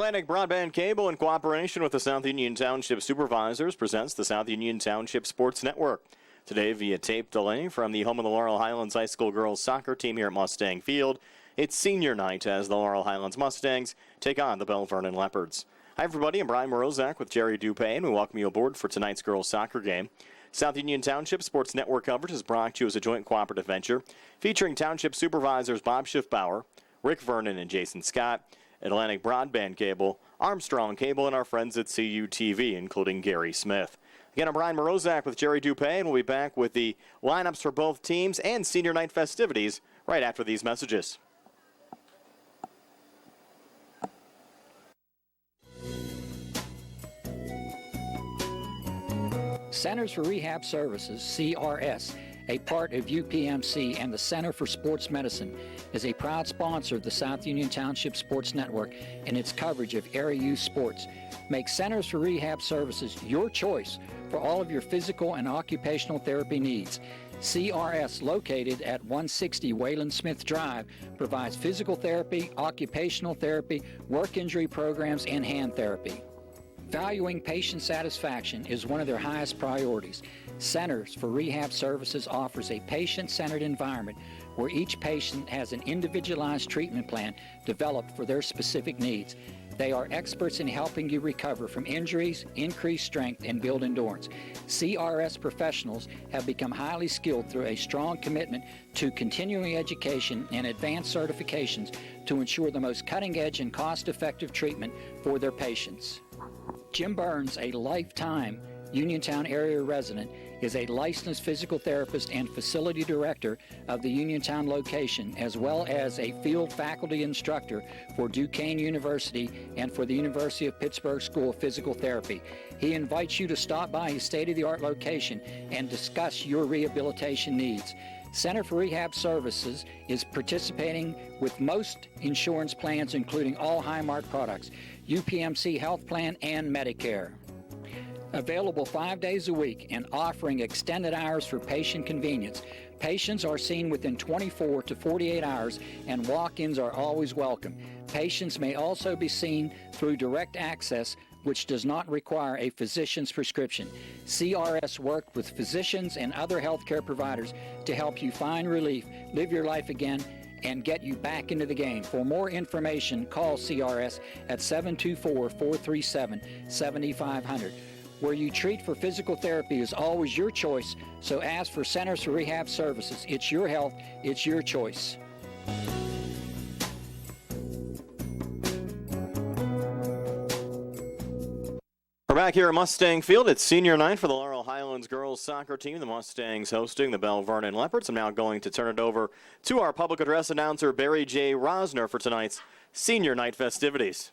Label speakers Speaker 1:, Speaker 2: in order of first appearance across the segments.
Speaker 1: Atlantic Broadband Cable, in cooperation with the South Union Township Supervisors, presents the South Union Township Sports Network. Today, via tape delay from the home of the Laurel Highlands High School girls soccer team here at Mustang Field, it's senior night as the Laurel Highlands Mustangs take on the Belle Vernon Leopards. Hi, everybody. I'm Brian Morozak with Jerry Dupay, and we welcome you aboard for tonight's girls soccer game. South Union Township Sports Network coverage is brought to you as a joint cooperative venture featuring Township Supervisors Bob Schiffbauer, Rick Vernon, and Jason Scott, Atlantic Broadband Cable, Armstrong Cable, and our friends at CUTV, including Gary Smith. Again, I'm Brian Morozak with Jerry Dupay, and we'll be back with the lineups for both teams and senior night festivities right after these messages.
Speaker 2: Centers for Rehab Services, CRS, a part of UPMC and the Center for Sports Medicine, is a proud sponsor of the South Union Township Sports Network and its coverage of area youth sports. Make Centers for Rehab Services your choice for all of your physical and occupational therapy needs. CRS, located at 160 Wayland Smith Drive, provides physical therapy, occupational therapy, work injury programs, and hand therapy. Valuing patient satisfaction is one of their highest priorities. Centers for Rehab Services offers a patient-centered environment where each patient has an individualized treatment plan developed for their specific needs. They are experts in helping you recover from injuries, increase strength, and build endurance. CRS professionals have become highly skilled through a strong commitment to continuing education and advanced certifications to ensure the most cutting-edge and cost-effective treatment for their patients. Jim Burns, a lifetime Uniontown area resident, is a licensed physical therapist and facility director of the Uniontown location, as well as a field faculty instructor for Duquesne University and for the University of Pittsburgh School of Physical Therapy. He invites you to stop by his state-of-the-art location and discuss your rehabilitation needs. Center for Rehab Services is participating with most insurance plans, including all Highmark products, UPMC Health Plan, and Medicare. Available 5 days a week and offering extended hours for patient convenience. Patients are seen within 24 to 48 hours, and walk-ins are always welcome. Patients may also be seen through direct access, which does not require a physician's prescription. CRS worked with physicians and other healthcare providers to help you find relief, live your life again, and get you back into the game. For more information, call CRS at 724-437-7500. Where you treat for physical therapy is always your choice, so ask for Centers for Rehab Services. It's your health, it's your choice.
Speaker 1: We're back here at Mustang Field. It's senior night for the Laurel Highlands girls soccer team. The Mustangs hosting the Belle Vernon Leopards. I'm now going to turn it over to our public address announcer, Barry J. Rosner, for tonight's senior night festivities.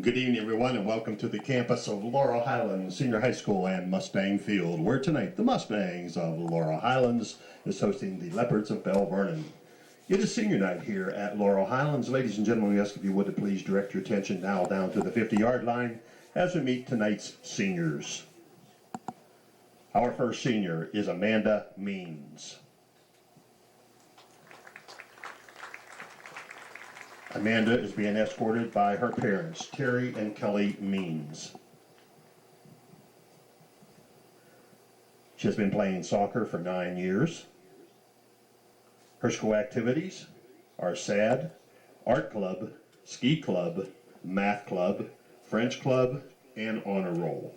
Speaker 3: Good evening, everyone, and welcome to the campus of Laurel Highlands Senior High School and Mustang Field, where tonight the Mustangs of Laurel Highlands is hosting the Leopards of Belle Vernon. It is senior night here at Laurel Highlands. Ladies and gentlemen, we ask if you would to please direct your attention now down to the 50-yard line as we meet tonight's seniors. Our first senior is Amanda Means. Amanda is being escorted by her parents, Terry and Kelly Means. She has been playing soccer for 9 years. Her school activities are SAD, Art Club, Ski Club, Math Club, French Club, and Honor Roll.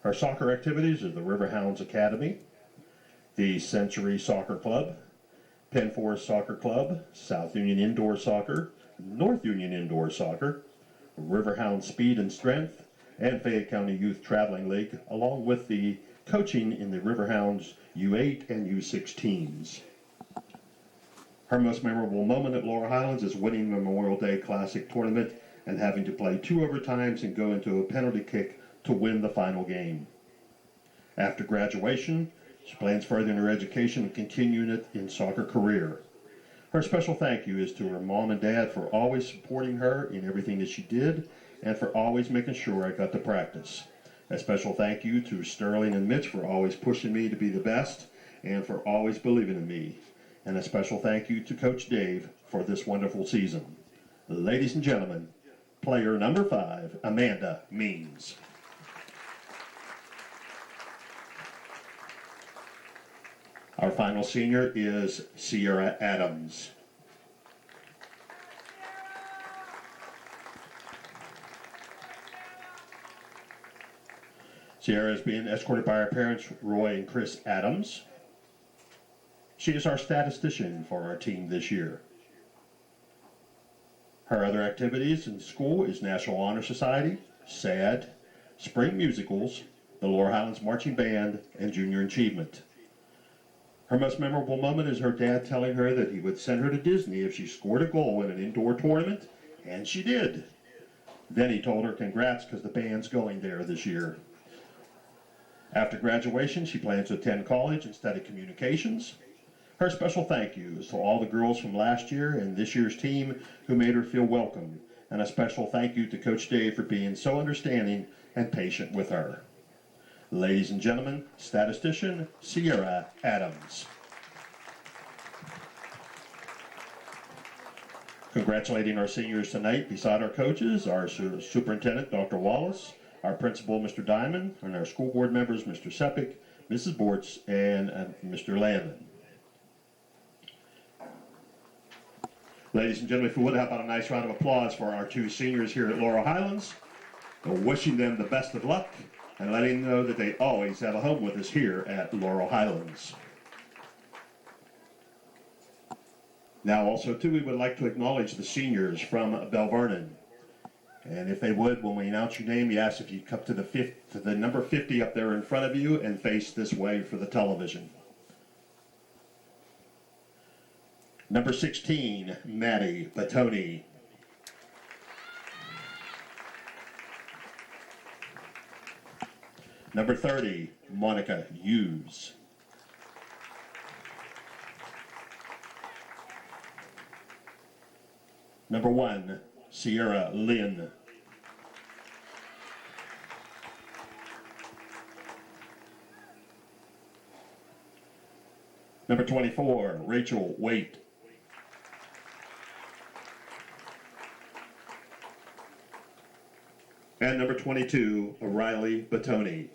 Speaker 3: Her soccer activities are the Riverhounds Academy, the Century Soccer Club, Penn Forest Soccer Club, South Union Indoor Soccer, North Union Indoor Soccer, Riverhound Speed and Strength, and Fayette County Youth Traveling League, along with the coaching in the Riverhounds U8 and U16s. Her most memorable moment at Laurel Highlands is winning the Memorial Day Classic tournament and having to play 2 overtimes and go into a penalty kick to win the final game. After graduation, she plans further in her education and continuing it in soccer career. Her special thank you is to her mom and dad for always supporting her in everything that she did and for always making sure I got to practice. A special thank you to Sterling and Mitch for always pushing me to be the best and for always believing in me. And a special thank you to Coach Dave for this wonderful season. Ladies and gentlemen, player number 5, Amanda Means. Our final senior is Ciara Adams. Ciara is being escorted by her parents, Roy and Chris Adams. She is our statistician for our team this year. Her other activities in school is National Honor Society, SAD, Spring Musicals, the Laurel Highlands Marching Band, and Junior Achievement. Her most memorable moment is her dad telling her that he would send her to Disney if she scored a goal in an indoor tournament, and she did. Then he told her congrats because the band's going there this year. After graduation, she plans to attend college and study communications. Her special thank you is to all the girls from last year and this year's team who made her feel welcome, and a special thank you to Coach Dave for being so understanding and patient with her. Ladies and gentlemen, statistician Ciara Adams. Congratulating our seniors tonight, beside our coaches, our superintendent, Dr. Wallace, our principal, Mr. Diamond, and our school board members, Mr. Sepik, Mrs. Bortz, and Mr. Landon. Ladies and gentlemen, if we would, how about a nice round of applause for our 2 seniors here at Laurel Highlands, wishing them the best of luck and letting them know that they always have a home with us here at Laurel Highlands. Now also too, we would like to acknowledge the seniors from Belle Vernon. And if they would, when we announce your name, we ask if you come to the number 50 up there in front of you and face this way for the television. Number 16, Maddie Batoni. Number 30, Monica Hughes. Number 1, Sierra Lynn. Number 24, Rachel Waite. And number 22, Riley Batoni.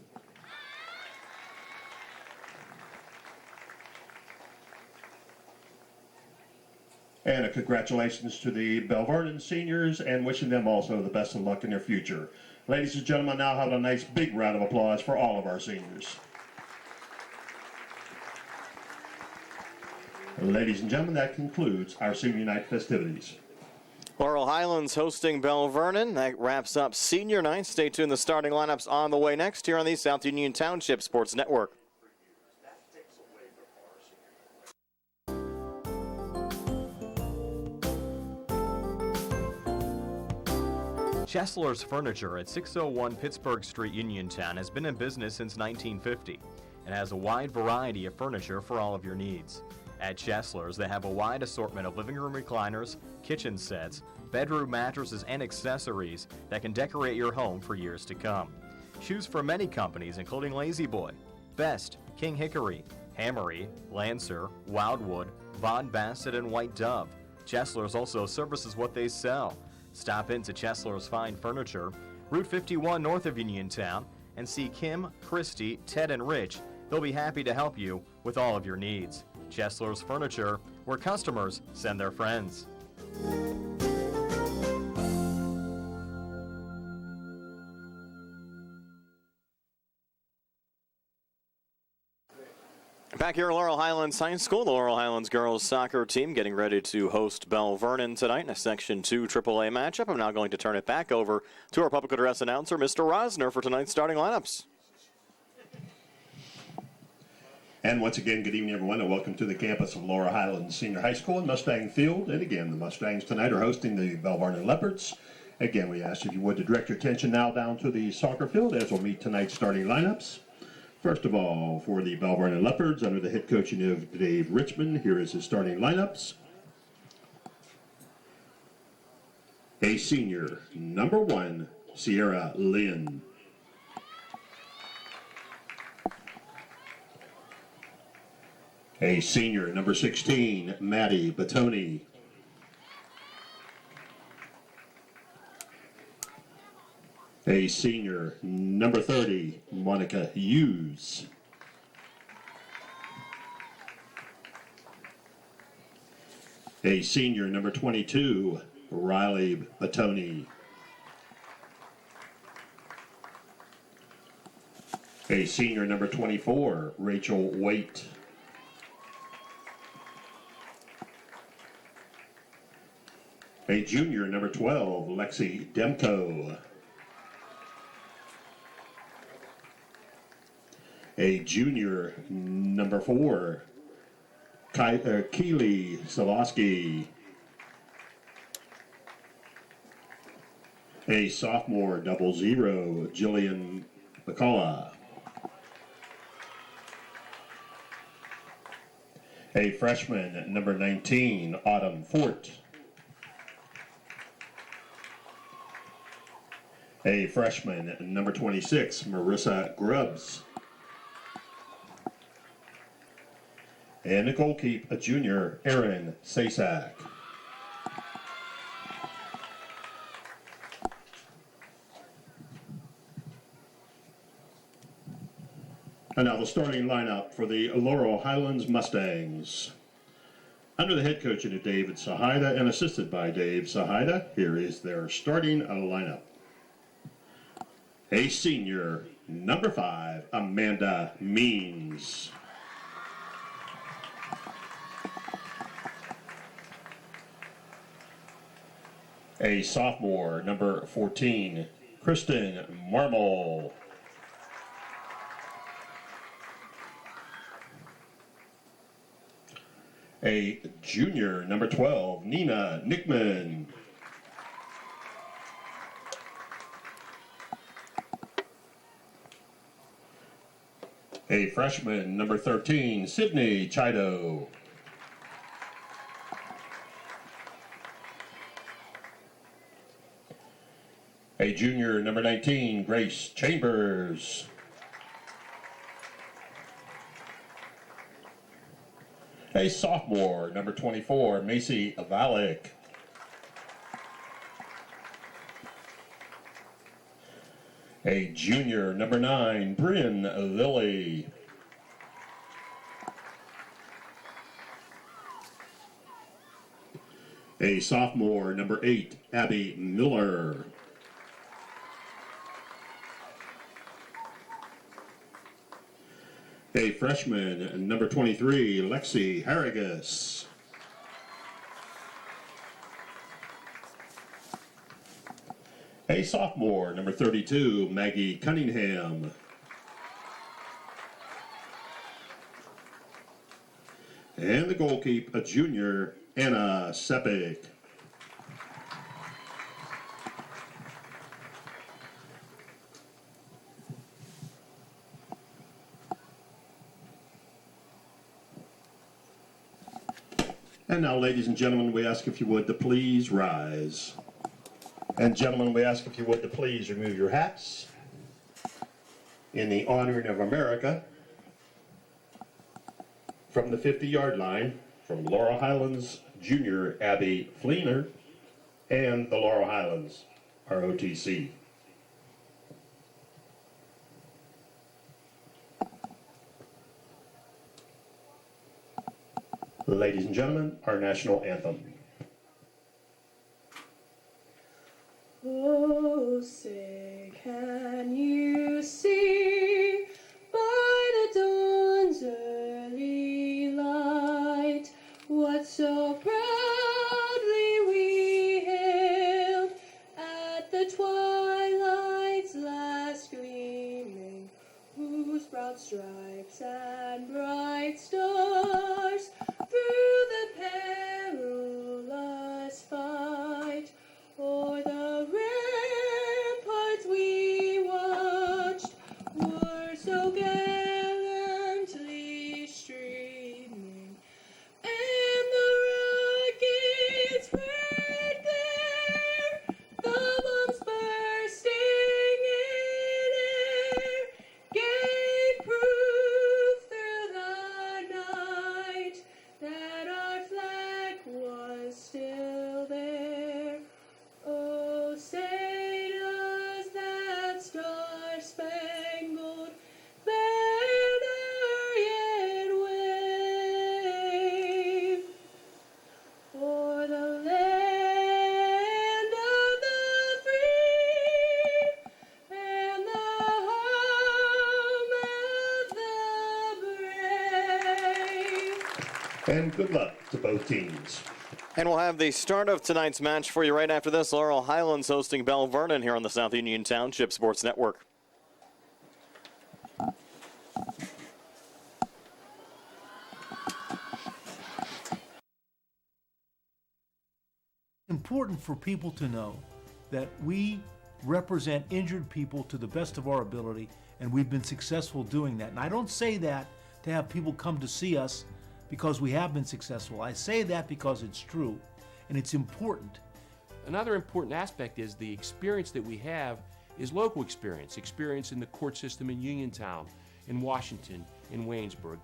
Speaker 3: And a congratulations to the Belle Vernon seniors, and wishing them also the best of luck in their future. Ladies and gentlemen, now have a nice big round of applause for all of our seniors. Ladies and gentlemen, that concludes our senior night festivities.
Speaker 1: Laurel Highlands hosting Belle Vernon. That wraps up senior night. Stay tuned. The starting lineups on the way next here on the South Union Township Sports Network. Chesler's Furniture at 601 Pittsburgh Street, Uniontown has been in business since 1950 and has a wide variety of furniture for all of your needs. At Chesler's, they have a wide assortment of living room recliners, kitchen sets, bedroom mattresses, and accessories that can decorate your home for years to come. Choose from many companies including Lazy Boy, Best, King Hickory, Hammery, Lancer, Wildwood, Von Bassett, and White Dove. Chesler's also services what they sell. Stop into Chesler's Fine Furniture, Route 51 north of Uniontown, and see Kim, Christy, Ted, and Rich. They'll be happy to help you with all of your needs. Chesler's Furniture, where customers send their friends. Back here at Laurel Highlands High School, the Laurel Highlands girls soccer team getting ready to host Belle Vernon tonight in a Section 2 AAA matchup. I'm now going to turn it back over to our public address announcer, Mr. Rosner, for tonight's starting lineups.
Speaker 3: And once again, good evening, everyone, and welcome to the campus of Laurel Highlands Senior High School in Mustang Field. And again, the Mustangs tonight are hosting the Belle Vernon Leopards. Again, we ask if you would to direct your attention now down to the soccer field as we'll meet tonight's starting lineups. First of all, for the Belle Vernon Leopards, under the head coaching of Dave Richmond, here is his starting lineups. A senior, number 1, Sierra Lynn. A senior, number 16, Maddie Batoni. A senior, number 30, Monica Hughes. A senior, number 22, Riley Batoni. A senior, number 24, Rachel Waite. A junior, number 12, Lexi Demko. A junior, number 4, Keely Savosky. A sophomore, 00, Jillian McCullough. A freshman, number 19, Autumn Fort. A freshman, number 26, Marissa Grubbs. And a goalkeeper, a junior, Aaron Sasak. And now the starting lineup for the Laurel Highlands Mustangs. Under the head coach of David Sahida and assisted by Dave Sahida, here is their starting lineup. A senior, number 5, Amanda Means. A sophomore, number 14, Kristen Marmol. A junior, number 12, Nina Nickman. A freshman, number 13, Sydney Chido. A junior, number 19, Grace Chambers. A sophomore, number 24, Macy Valek. A junior, number 9, Bryn Lilly. A sophomore, number 8, Abby Miller. A freshman, number 23, Lexi Harrigus. A sophomore, number 32, Maggie Cunningham. And the goalkeeper, a junior, Anna Sepik. And now, ladies and gentlemen, we ask if you would to please rise. And gentlemen, we ask if you would to please remove your hats in the honoring of America from the 50-yard line from Laurel Highlands Junior Abby Fleener and the Laurel Highlands ROTC. Ladies and gentlemen, our national anthem.
Speaker 4: Oh, say, can you see by the dawn's early light what so proudly we hailed at the twilight's last gleaming, whose broad stripes and bright stars through the perilous fight o'er the ramparts we watched were so gallantly streaming, and the rocket's red glare, the bombs bursting in air, gave proof through the night
Speaker 3: And good luck to both teams.
Speaker 1: And we'll have the start of tonight's match for you right after this. Laurel Highlands hosting Belle Vernon here on the South Union Township Sports Network.
Speaker 5: Important for people to know that we represent injured people to the best of our ability, and we've been successful doing that. And I don't say that to have people come to see us because we have been successful. I say that because it's true, and it's important.
Speaker 6: Another important aspect is the experience that we have is local experience in the court system in Uniontown, in Washington, in Waynesburg.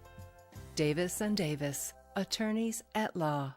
Speaker 7: Davis & Davis, attorneys at law.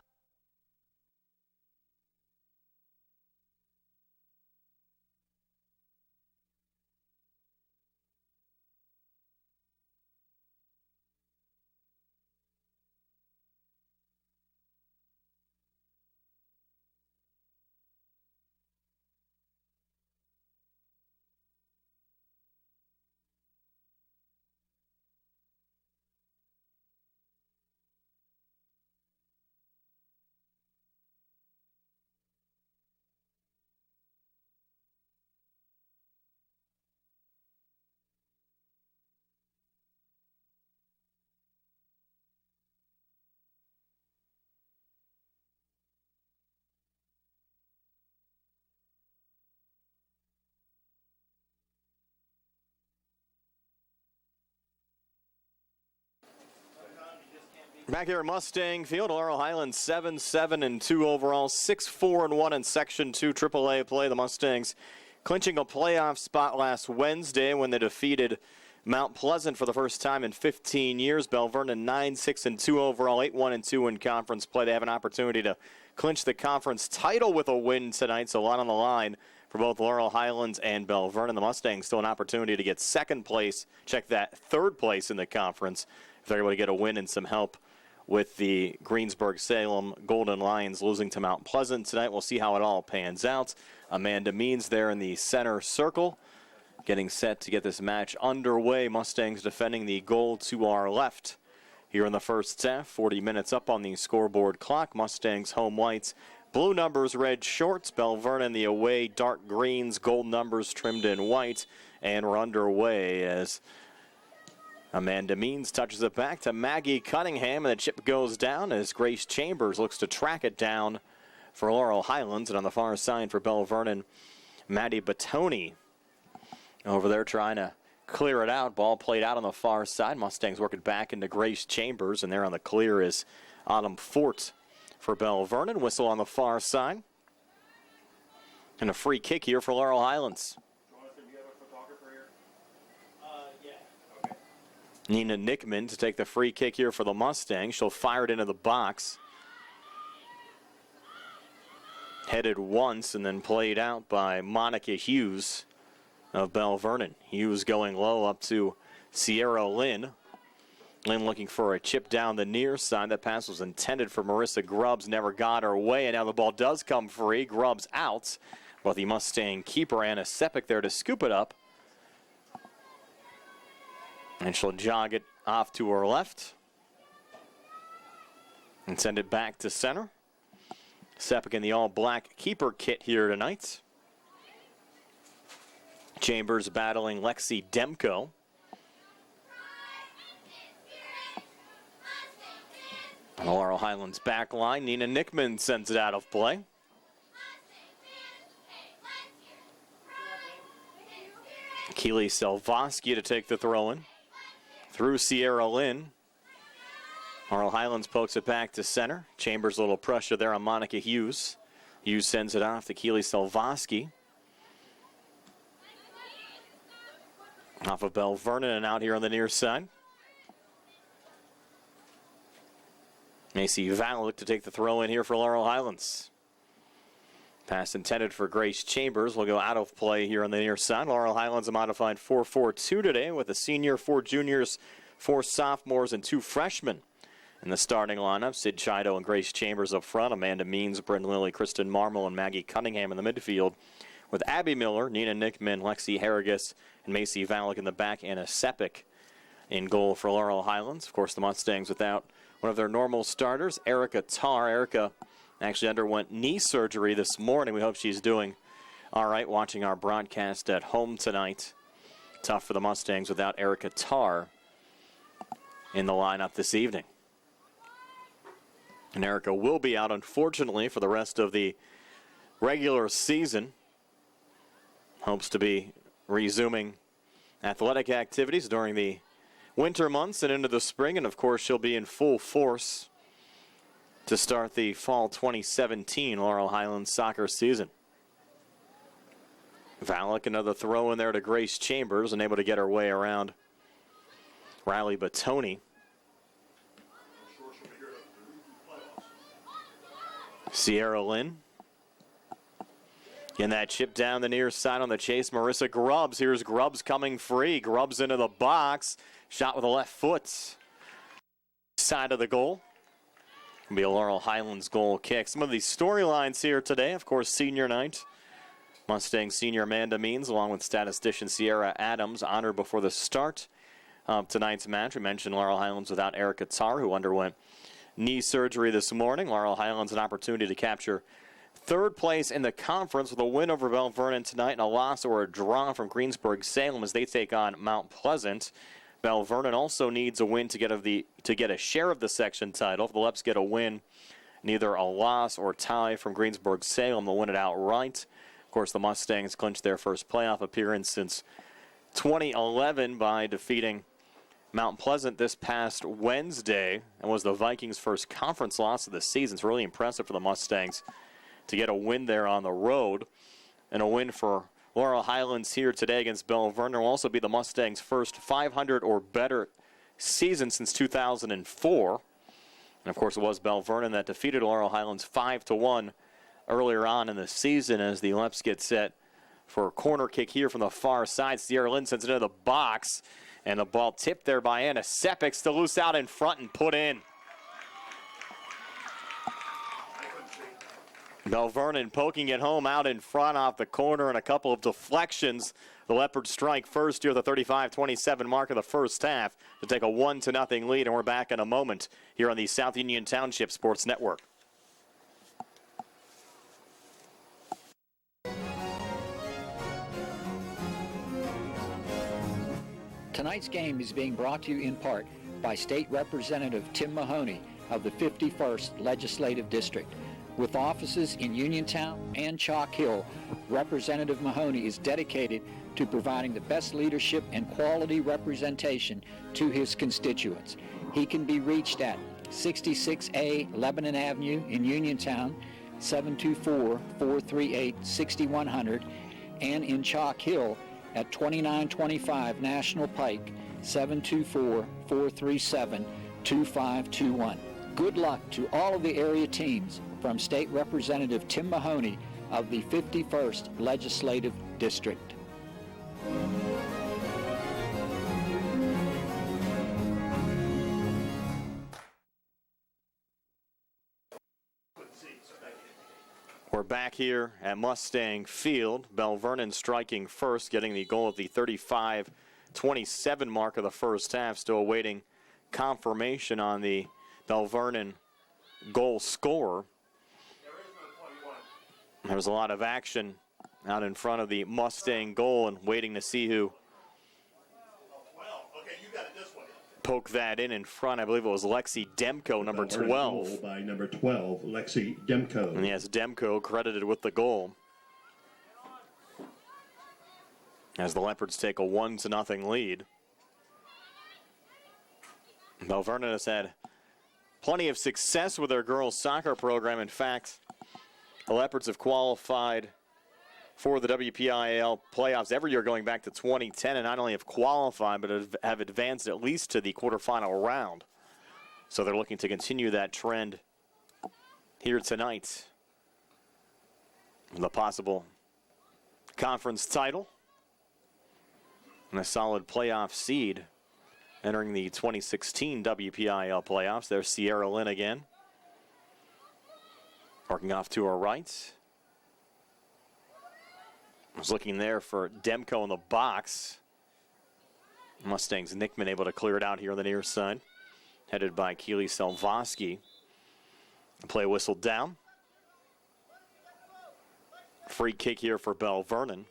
Speaker 1: Back here at Mustang Field, Laurel Highlands 7-7-2 overall, 6-4-1 in Section 2 AAA play. The Mustangs clinching a playoff spot last Wednesday when they defeated Mount Pleasant for the first time in 15 years. Belle Vernon 9-6-2 overall, 8-1-2 in conference play. They have an opportunity to clinch the conference title with a win tonight, so a lot on the line for both Laurel Highlands and Belle Vernon. The Mustangs still an opportunity to get second place, check that, third place in the conference if they're able to get a win and some help with the Greensburg-Salem Golden Lions losing to Mount Pleasant tonight. We'll see how it all pans out. Amanda Means there in the center circle, getting set to get this match underway. Mustangs defending the goal to our left here in the first half. 40 minutes up on the scoreboard clock. Mustangs home whites, blue numbers, red shorts. Belle Vernon the away dark greens, gold numbers trimmed in white. And we're underway as Amanda Means touches it back to Maggie Cunningham, and the chip goes down as Grace Chambers looks to track it down for Laurel Highlands. And on the far side for Belle Vernon, Maddie Batoni over there trying to clear it out. Ball played out on the far side. Mustangs work it back into Grace Chambers, and there on the clear is Autumn Fort for Belle Vernon. Whistle on the far side. And a free kick here for Laurel Highlands. Nina Nickman to take the free kick here for the Mustangs. She'll fire it into the box. Headed once and then played out by Monica Hughes of Belle Vernon. Hughes going low up to Sierra Lynn. Lynn looking for a chip down the near side. That pass was intended for Marissa Grubbs, never got her way, and now the ball does come free. Grubbs out, but the Mustang keeper, Anna Sepik, there to scoop it up. And she'll jog it off to her left and send it back to center. Sepik in the all-black keeper kit here tonight. Chambers battling Lexi Demko. On the Laurel Highlands back line, Nina Nickman sends it out of play. Keely Selvoski to take the throw-in. Through Sierra Lynn. Laurel Highlands pokes it back to center. Chambers a little pressure there on Monica Hughes. Hughes sends it off to Keely Selvoski. Off of Belle Vernon and out here on the near side. Macy Valak to take the throw in here for Laurel Highlands. Pass intended for Grace Chambers will go out of play here on the near side. Laurel Highlands a modified 4-4-2 today with a senior, 4 juniors, 4 sophomores, and 2 freshmen in the starting lineup. Sid Chido and Grace Chambers up front. Amanda Means, Bryn Lilly, Kristen Marmol, and Maggie Cunningham in the midfield. With Abby Miller, Nina Nickman, Lexi Harrigus, and Macy Valak in the back. Anna Sepik in goal for Laurel Highlands. Of course, the Mustangs without one of their normal starters, Erica Tarr. Erica actually underwent knee surgery this morning. We hope she's doing all right watching our broadcast at home tonight. Tough for the Mustangs without Erica Tarr in the lineup this evening. And Erica will be out, unfortunately, for the rest of the regular season. Hopes to be resuming athletic activities during the winter months and into the spring. And, of course, she'll be in full force to start the fall 2017 Laurel Highlands soccer season. Valak, another throw in there to Grace Chambers, unable to get her way around Riley Batoni. Sierra Lynn. In that chip down the near side on the chase, Marissa Grubbs. Here's Grubbs coming free. Grubbs into the box. Shot with the left foot. Side of the goal. It'll be a Laurel Highlands goal kick. Some of the storylines here today, of course, senior night. Mustang senior Amanda Means, along with statistician Ciara Adams, honored before the start of tonight's match. We mentioned Laurel Highlands without Erica Tarr, who underwent knee surgery this morning. Laurel Highlands an opportunity to capture third place in the conference with a win over Belle Vernon tonight and a loss or a draw from Greensburg-Salem as they take on Mount Pleasant. Belle Vernon also needs a win to get a share of the section title. If the Leps get a win, neither a loss or tie from Greensburg-Salem, they'll win it outright. Of course, the Mustangs clinched their first playoff appearance since 2011 by defeating Mount Pleasant this past Wednesday, and was the Vikings' first conference loss of the season. It's really impressive for the Mustangs to get a win there on the road. And a win for Laurel Highlands here today against Belle Vernon will also be the Mustangs' first 500 or better season since 2004. And of course, it was Belle Vernon that defeated Laurel Highlands 5-1 earlier on in the season as the Leps get set for a corner kick here from the far side. Sierra Lynn sends it into the box. And the ball tipped there by Anna Sepix to loose out in front and put in. Belle Vernon poking it home out in front off the corner and a couple of deflections. The Leopards strike first here at the 35-27 mark of the first half to take a 1-0 lead. And we're back in a moment here on the South Union Township Sports Network.
Speaker 2: Tonight's game is being brought to you in part by State Representative Tim Mahoney of the 51st Legislative District. With offices in Uniontown and Chalk Hill, Representative Mahoney is dedicated to providing the best leadership and quality representation to his constituents. He can be reached at 66A Lebanon Avenue in Uniontown, 724-438-6100, and in Chalk Hill at 2925 National Pike, 724-437-2521. Good luck to all of the area teams from State Representative Tim Mahoney of the 51st Legislative District.
Speaker 1: We're back here at Mustang Field. Belle Vernon striking first, getting the goal at the 35-27 mark of the first half. Still awaiting confirmation on the Belle Vernon goal scorer. There's a lot of action out in front of the Mustang goal and waiting to see who poke that in front. I believe it was Lexi Demko, number 12.
Speaker 3: Goal by number 12, Lexi Demko.
Speaker 1: And yes, Demko credited with the goal. As the Leopards take a 1-0 lead. Belle Vernon has had plenty of success with their girls soccer program. In fact, the Leopards have qualified for the WPIAL playoffs every year going back to 2010, and not only have qualified, but have advanced at least to the quarterfinal round. So they're looking to continue that trend here tonight. The possible conference title and a solid playoff seed entering the 2016 WPIAL playoffs. There's Sierra Lynn again. Working off to her right. Was looking there for Demko in the box. Mustangs Nickman able to clear it out here on the near side. headed by Keely Selvosky. Play whistled down. Free kick here for Belle Vernon.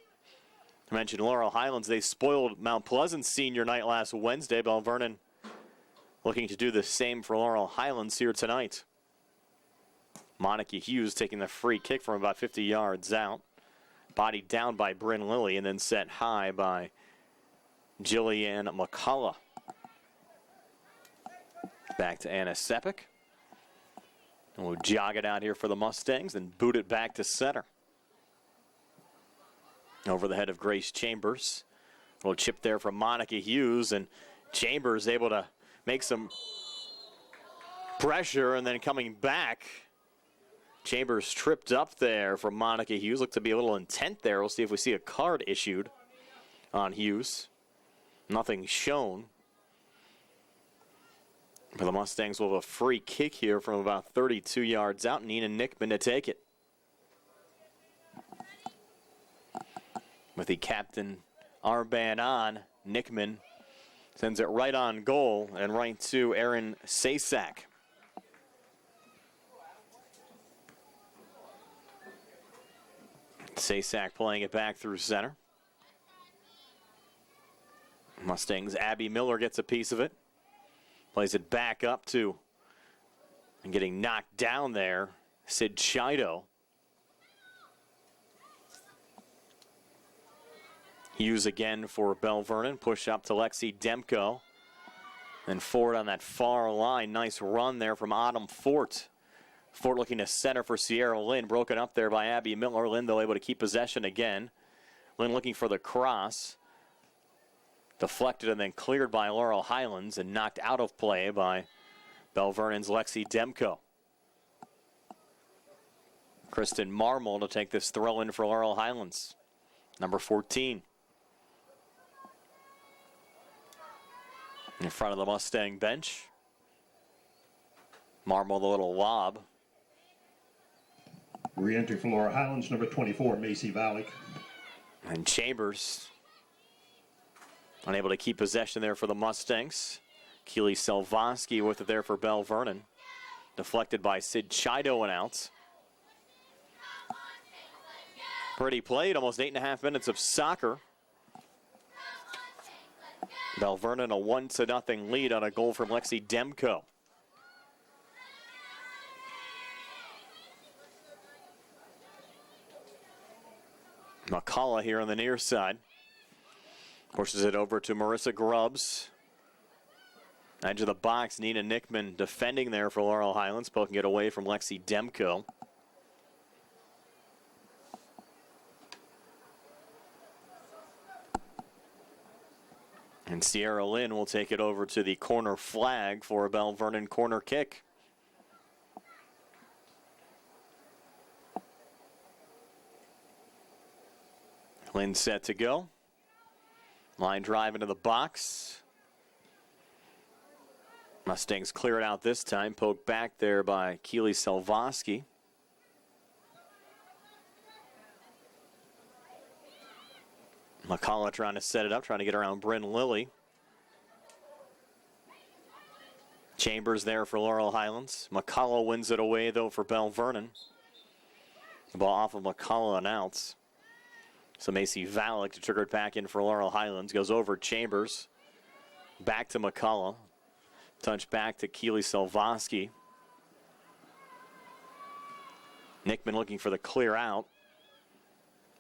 Speaker 1: I mentioned Laurel Highlands. They spoiled Mount Pleasant senior night last Wednesday. Belle Vernon looking to do the same for Laurel Highlands here tonight. Monica Hughes taking the free kick from about 50 yards out. Bodied down by Bryn Lilly and then set high by Jillian McCullough. Back to Anna Sepik. And we'll jog it out here for the Mustangs and boot it back to center. Over the head of Grace Chambers. A little chip there from Monica Hughes, and Chambers able to make some pressure, and then coming back. Chambers tripped up there from Monica Hughes. Looked to be a little intent there. We'll see if we see a card issued on Hughes. Nothing shown. But the Mustangs will have a free kick here from about 32 yards out. Nina Nickman to take it. With the captain armband on, Nickman sends it right on goal and right to Aaron Sasak. Sasak playing it back through center. Mustangs' Abby Miller gets a piece of it. Plays it back up to, and getting knocked down there, Sid Chido. Hughes again for Belle Vernon. Push up to Lexi Demko. Then forward on that far line. Nice run there from Autumn Fort. Fort looking to center for Sierra Lynn. Broken up there by Abby Miller. Lynn, though, able to keep possession again. Lynn looking for the cross. Deflected and then cleared by Laurel Highlands and knocked out of play by Belle Vernon's Lexi Demko. Kristen Marmol to take this throw in for Laurel Highlands. Number 14. In front of the Mustang bench. Marmol the little lob.
Speaker 3: Re-entry for Laurel Highlands, number 24, Macy Vallick.
Speaker 1: And Chambers unable to keep possession there for the Mustangs. Keely Selvosky with it there for Belle Vernon. Deflected by Sid Chido and out. Pretty played, almost 8.5 minutes of soccer. Belle Vernon a 1-0 lead on a goal from Lexi Demko. McCullough here on the near side. Pushes it over to Marissa Grubbs. Edge of the box, Nina Nickman defending there for Laurel Highlands, poking it away from Lexi Demko. And Sierra Lynn will take it over to the corner flag for a Belle Vernon corner kick. Lynn set to go. Line drive into the box. Mustangs clear it out this time. Poked back there by Keely Selvosky. McCullough trying to set it up, trying to get around Bryn Lilly. Chambers there for Laurel Highlands. McCullough wins it away, though, for Belle Vernon. The ball off of McCullough and out. So Macy Vallick to trigger it back in for Laurel Highlands. Goes over Chambers. Back to McCullough. Touch back to Keely Selvosky. Nickman looking for the clear out.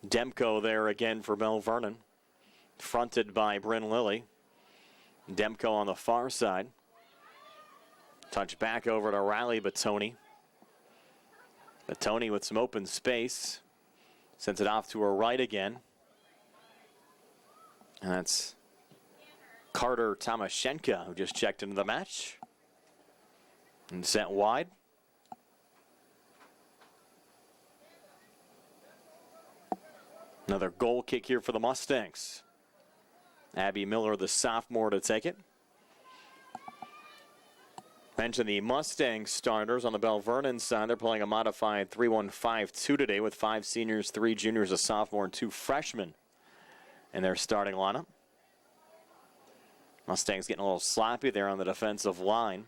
Speaker 1: Demko there again for Belle Vernon. Fronted by Bryn Lilly. Demko on the far side. Touch back over to Riley Batoni. Batoni with some open space. Sends it off to her right again. And that's Carter Tomashenko, who just checked into the match. And sent wide. Another goal kick here for the Mustangs. Abby Miller, the sophomore, to take it. Mention the Mustang starters on the Belle Vernon side. They're playing a modified 3-1-5-2 today with 5 seniors, 3 juniors, a sophomore, and 2 freshmen in their starting lineup. Mustangs getting a little sloppy there on the defensive line.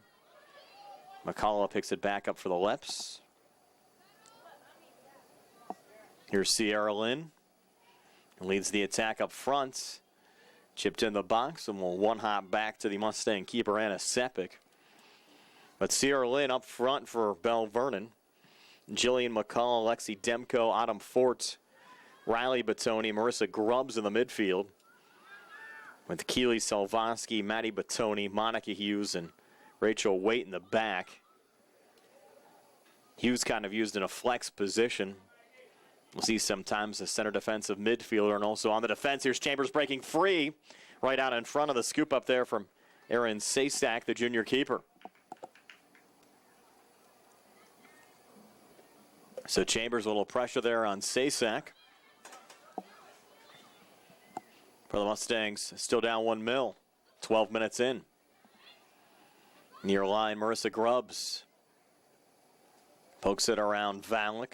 Speaker 1: McCullough picks it back up for the Leps. Here's Ciara Lynn. Leads the attack up front. Chipped in the box and will one hop back to the Mustang keeper, Anna Sepik. But Ciara Lynn up front for Belle Vernon. Jillian McCullough, Lexi Demko, Autumn Fort, Riley Batoni, Marissa Grubbs in the midfield. With Keely Salvosky, Maddie Batoni, Monica Hughes, and Rachel Waite in the back. Hughes kind of used in a flex position. We'll see sometimes a center defensive midfielder, and also on the defense. Here's Chambers breaking free right out in front of the scoop up there from Aaron Sasak, the junior keeper. So Chambers, a little pressure there on Sasak. For the Mustangs, still down 1-0, 12 minutes in. Near line, Marissa Grubbs pokes it around Valek.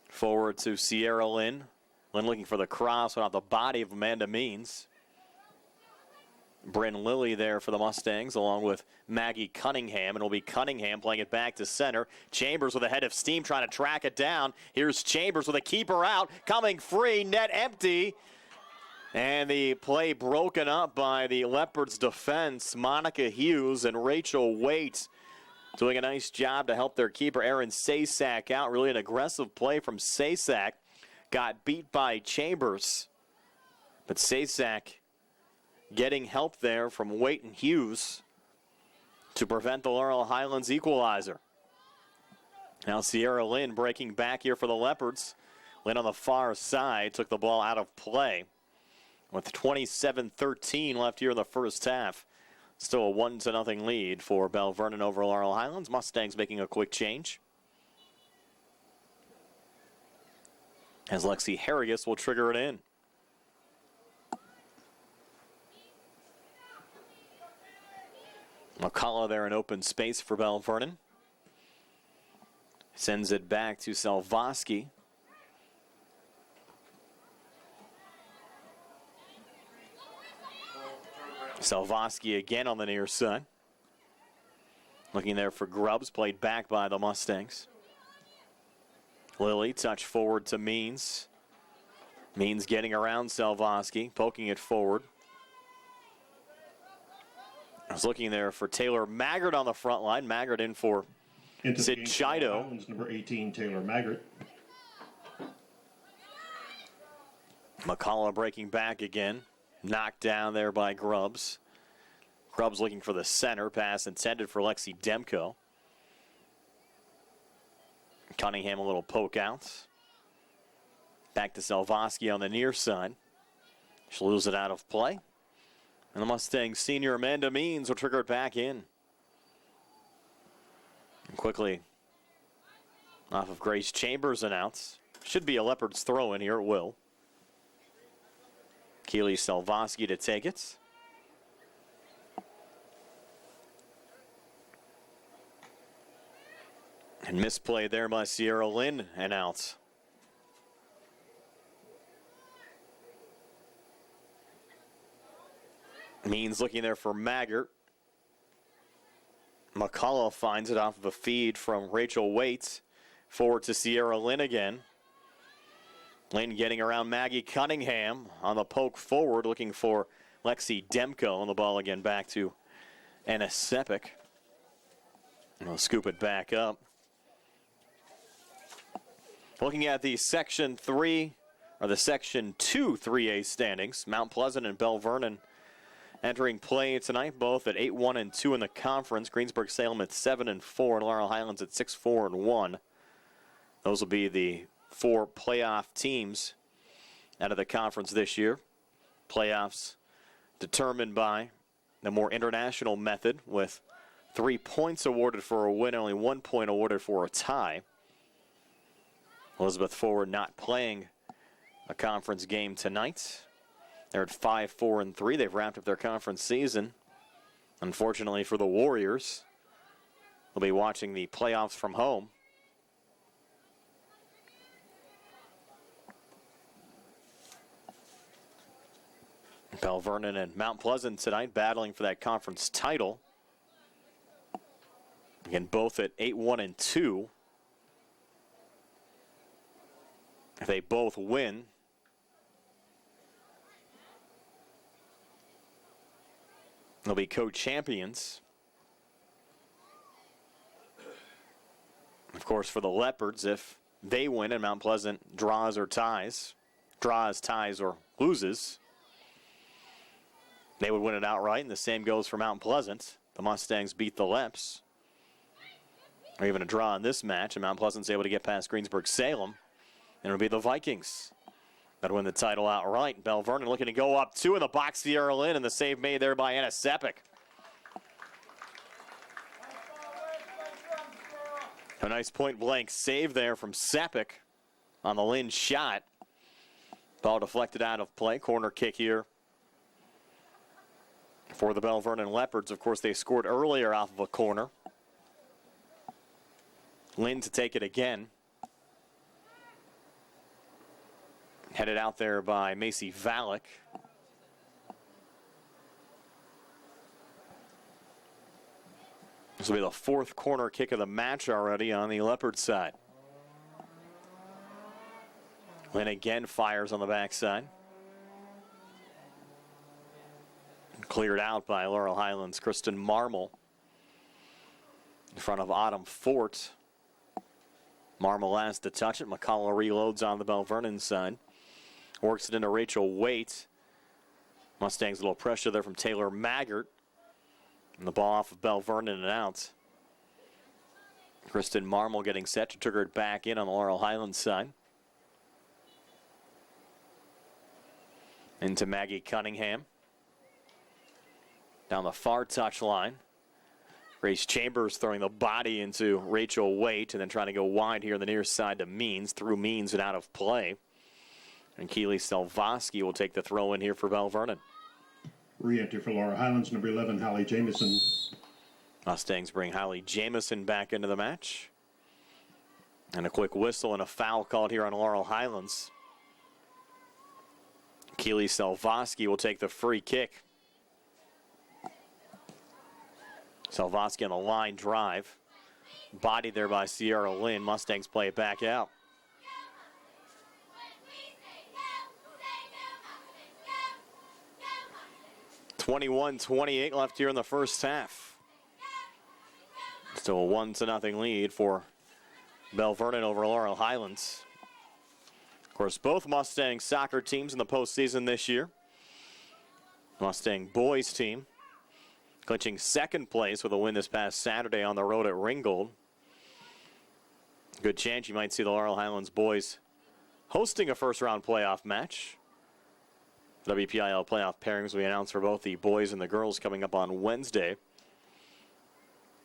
Speaker 1: Forward to Ciara Lynn. Lynn looking for the cross, went off the body of Amanda Means. Bryn Lilly there for the Mustangs, along with Maggie Cunningham, and it'll be Cunningham playing it back to center. Chambers with a head of steam trying to track it down. Here's Chambers with a keeper out, coming free, net empty. And the play broken up by the Leopards defense, Monica Hughes and Rachel Waite doing a nice job to help their keeper, Aaron Sasak, out. Really an aggressive play from Sasak. Got beat by Chambers. But Sasak getting help there from Waite and Hughes to prevent the Laurel Highlands equalizer. Now Ciara Lynn breaking back here for the Leopards. Lynn on the far side took the ball out of play. With 27-13 left here in the first half. Still a 1-0 lead for Belle Vernon over Laurel Highlands. Mustangs making a quick change. As Lexi Harrigus will trigger it in. McCullough there in open space for Belle Vernon. Sends it back to Salvosky. Salvosky again on the near side. Looking there for Grubbs, played back by the Mustangs. Lilly, touch forward to Means. Means getting around Salvosky, poking it forward. I was looking there for Taylor Maggart on the front line. Maggart in for Sid Chido.
Speaker 3: Number 18, Taylor Maggart.
Speaker 1: McCullough breaking back again. Knocked down there by Grubbs. Grubbs looking for the center. Pass intended for Lexi Demko. Cunningham a little poke out. Back to Salvosky on the near side. She'll lose it out of play. And the Mustangs senior Amanda Means will trigger it back in. And quickly off of Grace Chambers and out. Should be a Leopards throw in here. It will. Keely Salvosky to take it. And misplay there by Ciara Lynn and out. Means looking there for Maggart. McCullough finds it off of a feed from Rachel Waite. Forward to Ciara Lynn again. Lynn getting around Maggie Cunningham on the poke forward, looking for Lexi Demko, on the ball again back to Anna Sepik. And we'll scoop it back up. Looking at the Section 3, or the Section 2 3A standings, Mount Pleasant and Belle Vernon entering play tonight, both at 8-1-2 in the conference. Greensburg-Salem at 7-4, and Laurel Highlands at 6-4-1. Those will be the 4 playoff teams out of the conference this year. Playoffs determined by the more international method, with 3 points awarded for a win, only 1 point awarded for a tie. Elizabeth Forward not playing a conference game tonight. They're at 5-4-3. They've wrapped up their conference season. Unfortunately for the Warriors, they'll be watching the playoffs from home. Belle Vernon and Mount Pleasant tonight battling for that conference title. Again, both at 8-1-2. If they both win, they'll be co-champions. Of course, for the Leopards, if they win and Mount Pleasant draws, ties, or loses, they would win it outright, and the same goes for Mount Pleasant. The Mustangs beat the Leps, or even a draw in this match, and Mount Pleasant's able to get past Greensburg-Salem, and it'll be the Vikings that win the title outright. Belle Vernon looking to go up two in the box, Ciara Lynn, and the save made there by Anna Sepik. A nice point-blank save there from Sepik on the Lynn shot. Ball deflected out of play. Corner kick here for the Belle Vernon Leopards. Of course, they scored earlier off of a corner. Lynn to take it again. Headed out there by Macy Valek. This will be the fourth corner kick of the match already on the Leopard side. Lynn again fires on the backside. Cleared out by Laurel Highlands' Kristen Marmel. In front of Autumn Fort. Marmel has to touch it. McCullough reloads on the Belle Vernon side. Works it into Rachel Waite. Mustangs a little pressure there from Taylor Maggart. And the ball off of Belle Vernon and out. Kristen Marmel getting set to trigger it back in on the Laurel Highlands side. Into Maggie Cunningham. Down the far touchline. Grace Chambers throwing the body into Rachel Waite and then trying to go wide here on the near side to Means. Through Means and out of play. And Keely Selvosky will take the throw in here for Belle Vernon.
Speaker 3: Re-entry for Laurel Highlands, number 11, Holly Jamison.
Speaker 1: Mustangs bring Holly Jamison back into the match. And a quick whistle and a foul called here on Laurel Highlands. Keely Selvosky will take the free kick. Selvosky on the line drive. Bodied there by Ciara Lynn. Mustangs play it back out. (21-28) left here in the first half. Still a 1-0 lead for Belle Vernon over Laurel Highlands. Of course, both Mustang soccer teams in the postseason this year. Mustang boys team clinching second place with a win this past Saturday on the road at Ringgold. Good chance you might see the Laurel Highlands boys hosting a first-round playoff match. WPIAL playoff pairings we announced for both the boys and the girls coming up on Wednesday.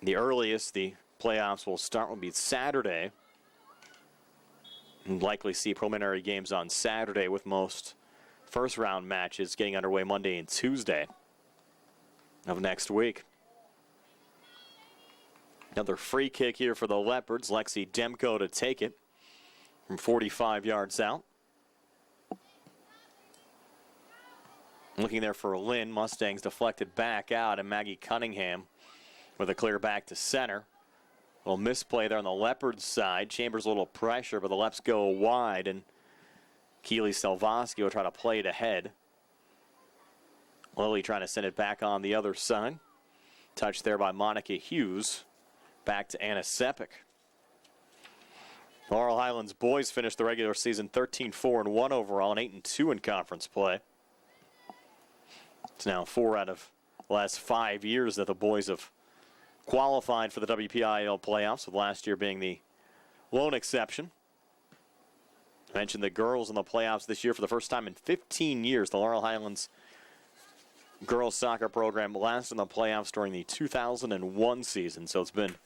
Speaker 1: The earliest the playoffs will start will be Saturday. And likely see preliminary games on Saturday with most first-round matches getting underway Monday and Tuesday of next week. Another free kick here for the Leopards. Lexi Demko to take it from 45 yards out. Looking there for Lynn. Mustangs deflected back out, and Maggie Cunningham with a clear back to center. A little misplay there on the Leopards side. Chambers a little pressure, but the Leps go wide, and Keely Selvosky will try to play it ahead. Lily trying to send it back on the other side. Touched there by Monica Hughes. Back to Anna Sepik. Laurel Highlands boys finished the regular season 13-4-1 overall and 8-2 in conference play. It's now 4 out of the last 5 years that the boys have qualified for the WPIAL playoffs, with last year being the lone exception. I mentioned the girls in the playoffs this year for the first time in 15 years. The Laurel Highlands girls soccer program last in the playoffs during the 2001 season, so it's been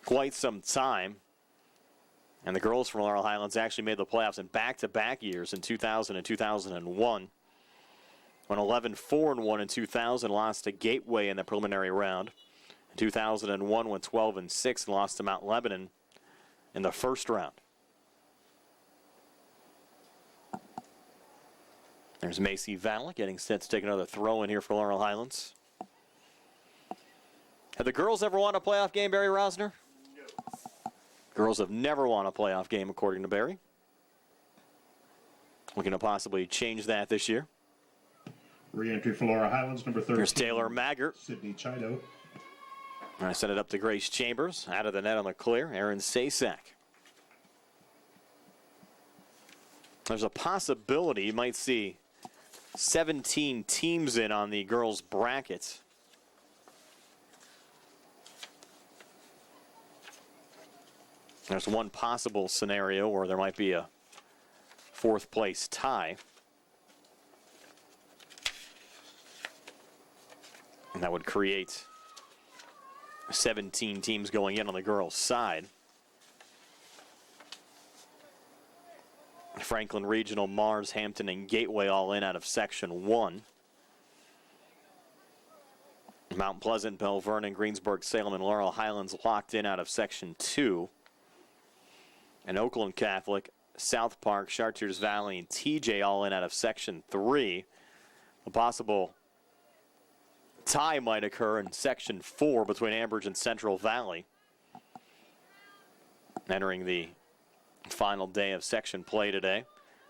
Speaker 1: quite some time. And the girls from Laurel Highlands actually made the playoffs in back-to-back years in 2000 and 2001. Went 11-4-1 in 2000, lost to Gateway in the preliminary round. In 2001, went 12-6 and lost to Mount Lebanon in the first round. There's Macy Valek getting set to take another throw in here for Laurel Highlands. Have the girls ever won a playoff game, Barry Rosner? No. Girls have never won a playoff game, according to Barry. Looking to possibly change that this year.
Speaker 3: Re-entry for Laurel Highlands, number 13.
Speaker 1: Here's Taylor Maggart.
Speaker 3: Sydney Chido.
Speaker 1: I send it up to Grace Chambers. Out of the net on the clear, Aaron Sasak. There's a possibility you might see 17 teams in on the girls' bracket. There's one possible scenario where there might be a fourth place tie. And that would create 17 teams going in on the girls' side. Franklin Regional, Mars, Hampton, and Gateway all in out of Section 1. Mount Pleasant, Belle Vernon, Greensburg, Salem, and Laurel Highlands locked in out of Section 2. And Oakland Catholic, South Park, Chartiers Valley, and TJ all in out of Section 3. A possible tie might occur in Section 4 between Ambridge and Central Valley. Entering the final day of section play today.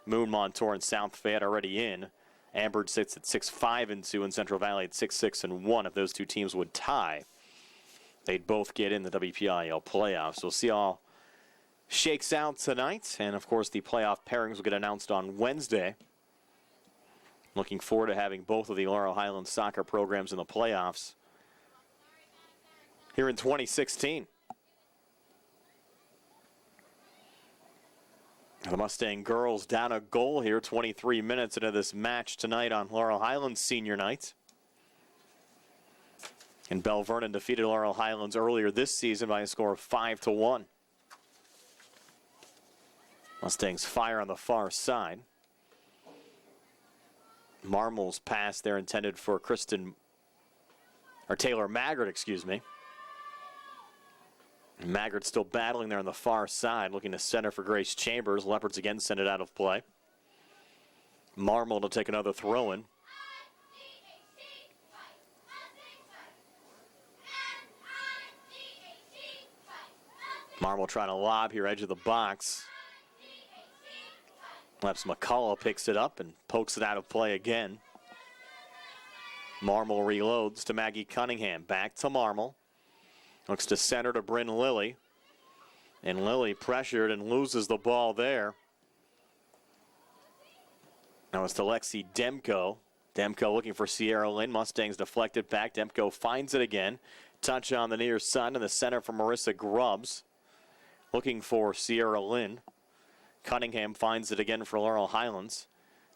Speaker 1: Moon, Montour, and South Fayette already in. Ambridge sits at 6-5-2, and Central Valley at 6-6-1. If those two teams would tie, they'd both get in the WPIAL playoffs. We'll see how shakes out tonight, and of course the playoff pairings will get announced on Wednesday. Looking forward to having both of the Laurel Highlands soccer programs in the playoffs here in 2016. The Mustang girls down a goal here, 23 minutes into this match tonight on Laurel Highlands senior night. And Belle Vernon defeated Laurel Highlands earlier this season by a score of 5-1. Mustangs fire on the far side. Marmel's pass there intended for Taylor Maggart, excuse me. Maggart still battling there on the far side, looking to center for Grace Chambers. Leopards again send it out of play. Marmel to take another throw in. Marmel trying to lob here, edge of the box. Leps McCullough picks it up and pokes it out of play again. Marmel reloads to Maggie Cunningham. Back to Marmel. Looks to center to Bryn Lilly. And Lilly pressured and loses the ball there. Now it's to Lexi Demko. Demko looking for Ciara Lynn. Mustangs deflected back. Demko finds it again. Touch on the near side in the center for Marissa Grubbs. Looking for Ciara Lynn. Cunningham finds it again for Laurel Highlands.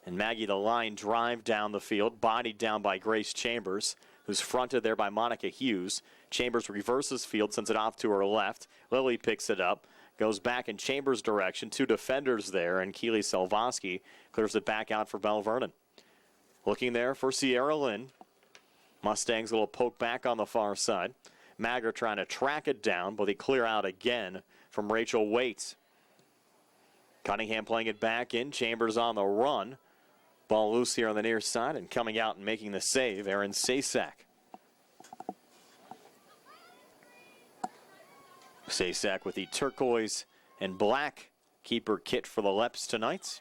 Speaker 1: And Maggie the line drive down the field. Bodied down by Grace Chambers, who's fronted there by Monica Hughes. Chambers reverses field, sends it off to her left. Lilly picks it up, goes back in Chambers' direction. Two defenders there, and Keely Selvaski clears it back out for Belle Vernon. Looking there for Ciara Lynn. Mustangs a little poke back on the far side. Maggart trying to track it down, but they clear out again from Rachel Waite. Cunningham playing it back in. Chambers on the run. Ball loose here on the near side, and coming out and making the save, Aaron Sasak. Sasak with the turquoise and black keeper kit for the Leps tonight.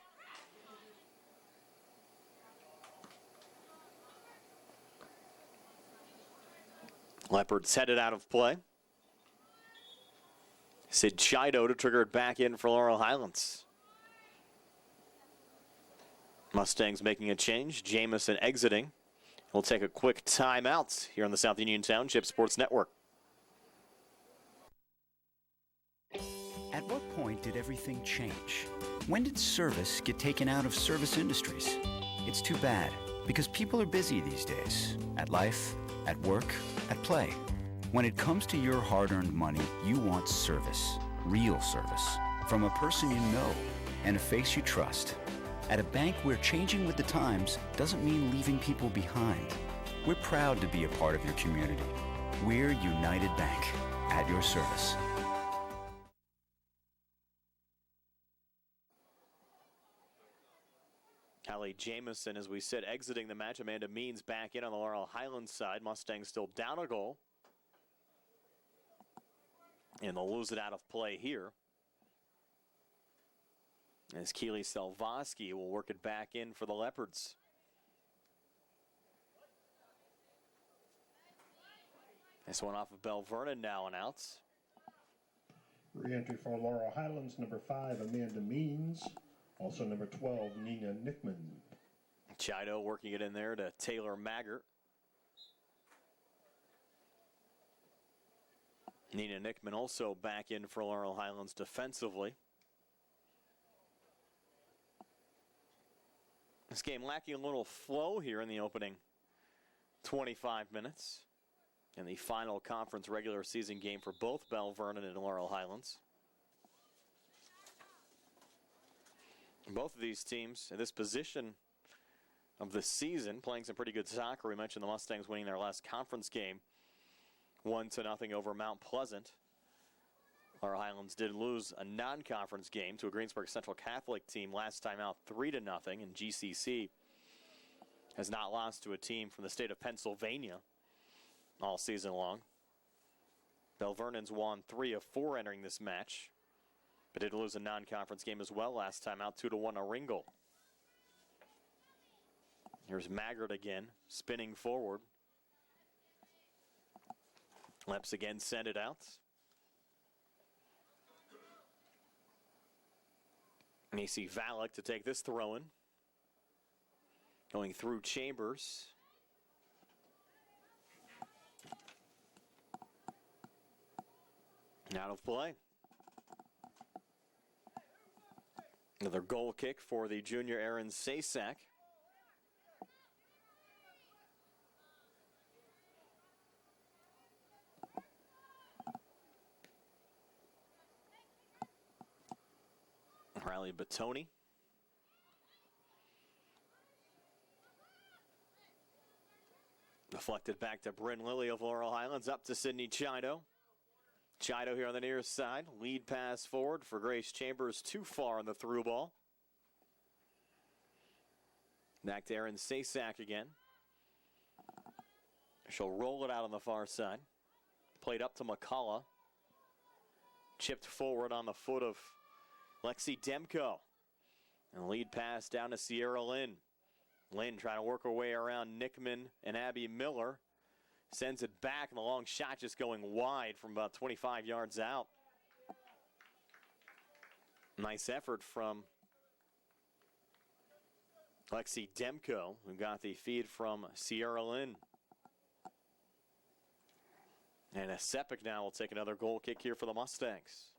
Speaker 1: Leopards headed out of play. Sid Chido to trigger it back in for Laurel Highlands. Mustangs making a change. Jamison exiting. We'll take a quick timeout here on the South Union Township Sports Network.
Speaker 8: At what point did everything change? When did service get taken out of service industries? It's too bad, because people are busy these days. At life, at work, at play. When it comes to your hard-earned money, you want service. Real service. From a person you know and a face you trust. At a bank where changing with the times doesn't mean leaving people behind. We're proud to be a part of your community. We're United Bank, at your service.
Speaker 1: Allie Jamison, as we said, exiting the match. Amanda Means back in on the Laurel Highlands side. Mustangs still down a goal. And they'll lose it out of play here, as Keely Selvaski will work it back in for the Leopards. This one off of Belle Vernon, now and out.
Speaker 3: Re-entry for Laurel Highlands, number 5, Amanda Means. Also number 12, Nina Nickman.
Speaker 1: Chido working it in there to Taylor Maggart. Nina Nickman also back in for Laurel Highlands defensively. This game lacking a little flow here in the opening 25 minutes. In the final conference regular season game for both Belle Vernon and Laurel Highlands. Both of these teams at this position of the season playing some pretty good soccer. We mentioned the Mustangs winning their last conference game 1-0 over Mount Pleasant. Laurel Highlands did lose a non-conference game to a Greensburg Central Catholic team last time out 3-0, and GCC has not lost to a team from the state of Pennsylvania all season long. Belle Vernon's won 3 of 4 entering this match, but did lose a non-conference game as well last time out 2-1 a Ringgold. Here's Maggart again, spinning forward. Leps again send it out. Macy Valek to take this throw in. Going through Chambers. Out of play. Another goal kick for the junior Aaron Sasak. Riley Batoni. Deflected back to Bryn Lilly of Laurel Highlands, up to Sydney Chido. Chido here on the near side. Lead pass forward for Grace Chambers, too far on the through ball. Back to Aaron Sasak again. She'll roll it out on the far side. Played up to McCullough. Chipped forward on the foot of Lexi Demko. And lead pass down to Sierra Lynn. Lynn trying to work her way around Nickman and Abby Miller. Sends it back, and the long shot just going wide from about 25 yards out. Nice effort from Lexi Demko, who got the feed from Sierra Lynn. And Sepik now will take another goal kick here for the Mustangs.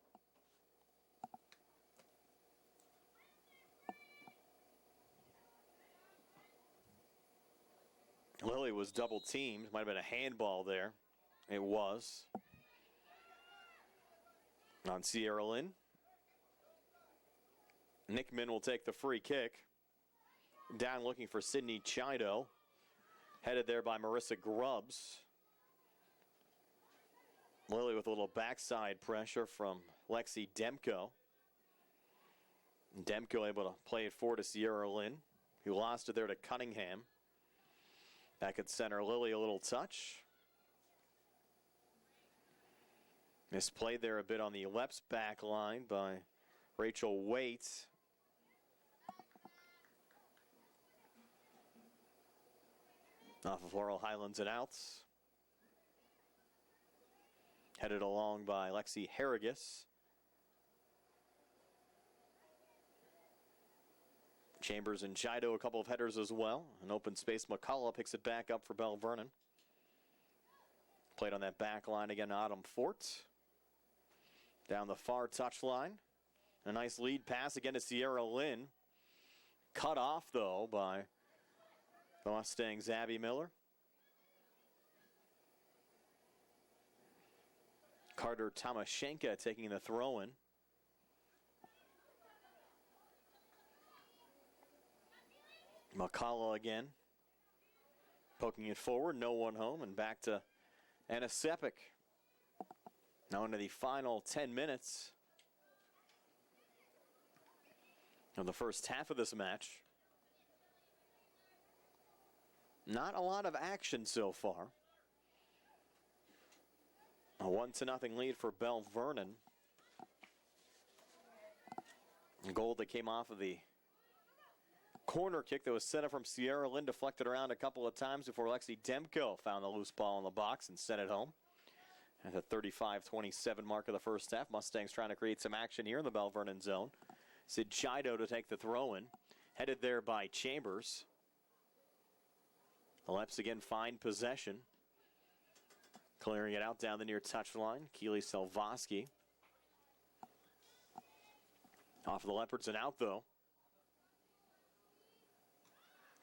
Speaker 1: Lilly was double teamed. Might have been a handball there. It was. On Sierra Lynn. Nickman will take the free kick. Down looking for Sydney Chido. Headed there by Marissa Grubbs. Lilly with a little backside pressure from Lexi Demko. Demko able to play it forward to Sierra Lynn, who lost it there to Cunningham. Back at center, Lilly a little touch. Misplayed there a bit on the Leps back line by Rachel Waite. Off of Laurel Highlands and outs. Headed along by Lexi Harrigus. Chambers and Chido, a couple of headers as well. An open space, McCullough picks it back up for Belle Vernon. Played on that back line again, Autumn Fort. Down the far touchline. A nice lead pass again to Sierra Lynn. Cut off, though, by the Mustangs' Abby Miller. Carter Tomashenko taking the throw-in. McCullough again. Poking it forward, no one home, and back to Anna Sepik. Now into the final 10 minutes of the first half of this match. Not a lot of action so far. A 1-0 lead for Belle Vernon. A goal that came off of the corner kick that was set up from Ciara Lynn, deflected around a couple of times before Lexi Demko found the loose ball in the box and sent it home. At the 35-27 mark of the first half, Mustangs trying to create some action here in the Belle Vernon zone. Sid Chido to take the throw-in, headed there by Chambers. The Leps again find possession. Clearing it out down the near touchline, Keely Selvosky. Off of the Leopards and out, though.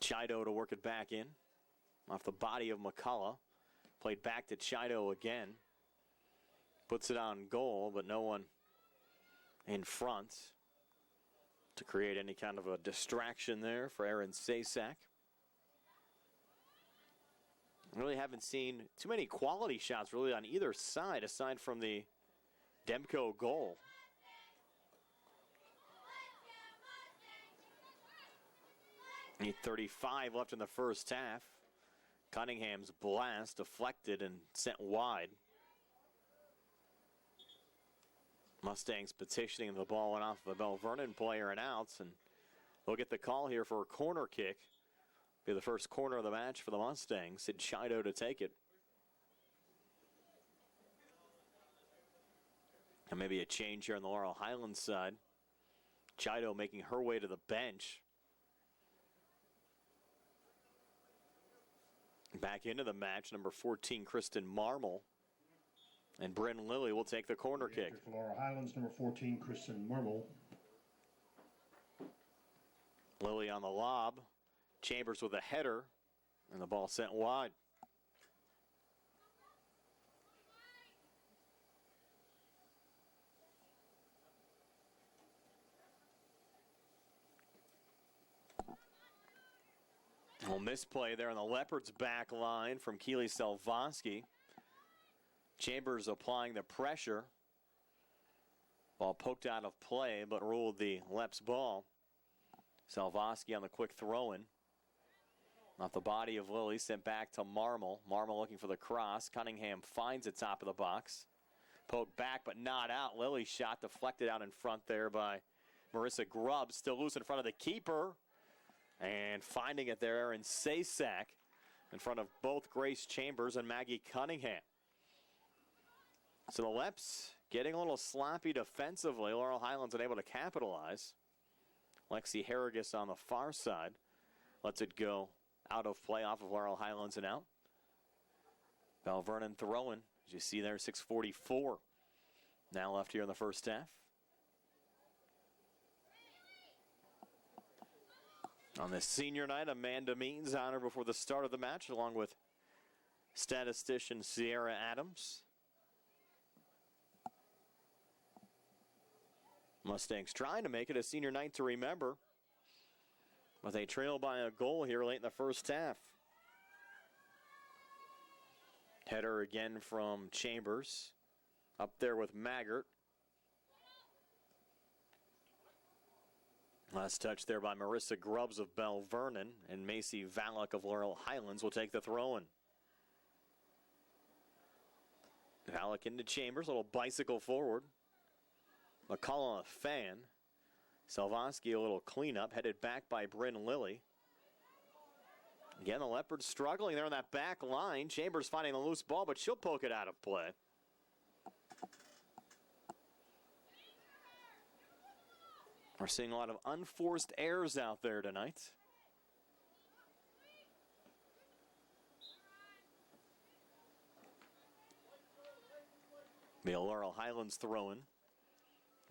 Speaker 1: Chido to work it back in. Off the body of McCullough. Played back to Chido again. Puts it on goal, but no one in front to create any kind of a distraction there for Aaron Sasak. Really haven't seen too many quality shots really on either side aside from the Demko goal. Need 35 left in the first half. Cunningham's blast deflected and sent wide. Mustangs petitioning the ball went off the Belle Vernon player and outs, and they'll get the call here for a corner kick. Be the first corner of the match for the Mustangs. Sid Chido to take it. And maybe a change here on the Laurel Highlands side. Chido making her way to the bench. Back into the match, number 14, Kristen Marmel. And Bryn Lilly will take the corner kick.
Speaker 3: For Laurel Highlands, number 14, Kristen Marmel.
Speaker 1: Lilly on the lob. Chambers with a header. And the ball sent wide. On this play there on the Leopards back line from Keely Selvosky. Chambers applying the pressure. Ball poked out of play, but ruled the Leps ball. Selvosky on the quick throw-in. Off the body of Lilly, sent back to Marmel. Marmel looking for the cross. Cunningham finds the top of the box. Poked back, but not out. Lilly's shot deflected out in front there by Marissa Grubb. Still loose in front of the keeper. And finding it there, Aaron Sasak in front of both Grace Chambers and Maggie Cunningham. So the Leps getting a little sloppy defensively. Laurel Highlands unable to capitalize. Lexi Harrigus on the far side lets it go out of play off of Laurel Highlands and out. Belle Vernon throwing. As you see there, 6:44 now left here in the first half. On this senior night, Amanda Means honored before the start of the match, along with statistician Ciara Adams. Mustangs trying to make it a senior night to remember, but they trail by a goal here late in the first half. Header again from Chambers. Up there with Maggart. Last touch there by Marissa Grubbs of Belle Vernon, and Macy Valak of Laurel Highlands will take the throw-in. Valak into Chambers, little bicycle forward. McCullough a fan. Selvosky a little cleanup, headed back by Bryn Lilly. Again, the Leopards struggling there on that back line. Chambers finding the loose ball, but she'll poke it out of play. We're seeing a lot of unforced errors out there tonight. The Laurel Highlands throw-in.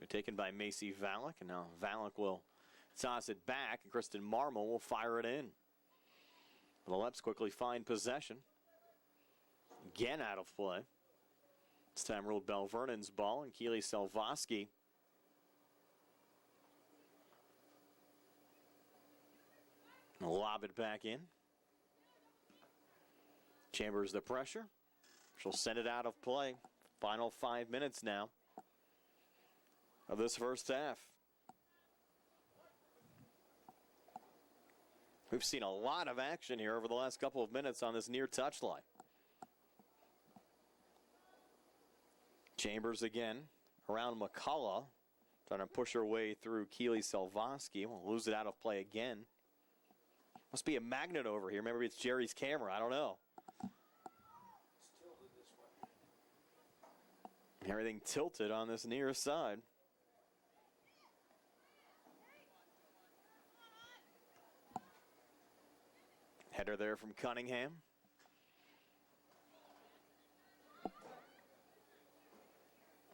Speaker 1: Taken by Macy Valak, and now Valak will toss it back, and Kristen Marmel will fire it in. The Leps quickly find possession. Again out of play. This time ruled Belle Vernon's ball, and Keely Selvosky will lob it back in. Chambers the pressure. She'll send it out of play. Final 5 minutes now of this first half. We've seen a lot of action here over the last couple of minutes on this near touchline. Chambers again around McCullough, trying to push her way through Keely Selvosky. We'll lose it out of play again. Must be a magnet over here. Maybe it's Jerry's camera. I don't know. Everything tilted on this near side. Header there from Cunningham.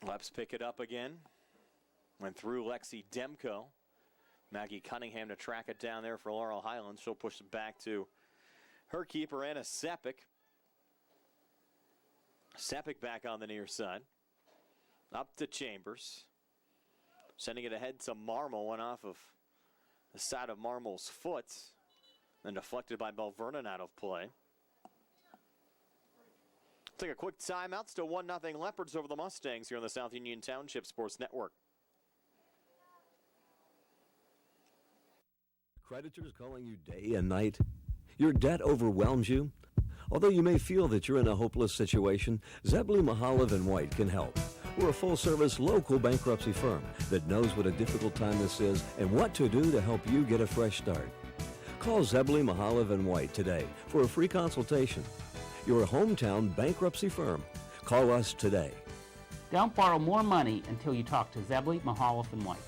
Speaker 1: Leps pick it up again. Went through Lexi Demko. Maggie Cunningham to track it down there for Laurel Highlands. She'll push it back to her keeper, Anna Sepik. Sepik back on the near side. Up to Chambers. Sending it ahead to Marmol. Went off of the side of Marmol's foot. Then deflected by Belle Vernon out of play. Take a quick timeout. Still 1-0 Leopards over the Mustangs here on the South Union Township Sports Network.
Speaker 9: Creditors calling you day and night? Your debt overwhelms you? Although you may feel that you're in a hopeless situation, Zebley, Mahalev & White can help. We're a full-service local bankruptcy firm that knows what a difficult time this is and what to do to help you get a fresh start. Call Zebley, Mahalev & White today for a free consultation. Your hometown bankruptcy firm. Call us today.
Speaker 10: Don't borrow more money until you talk to Zebley, Mahalev & White.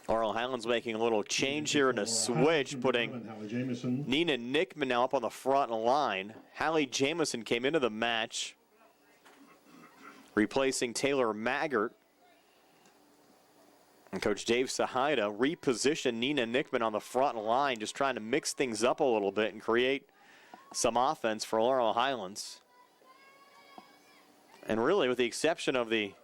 Speaker 1: Laurel Highlands making a little change here in a switch, putting Nina Nickman now up on the front line. Hallie Jamison came into the match, replacing Taylor Maggart. And Coach Dave Sahida repositioned Nina Nickman on the front line, just trying to mix things up a little bit and create some offense for Laurel Highlands. And really, with the exception of the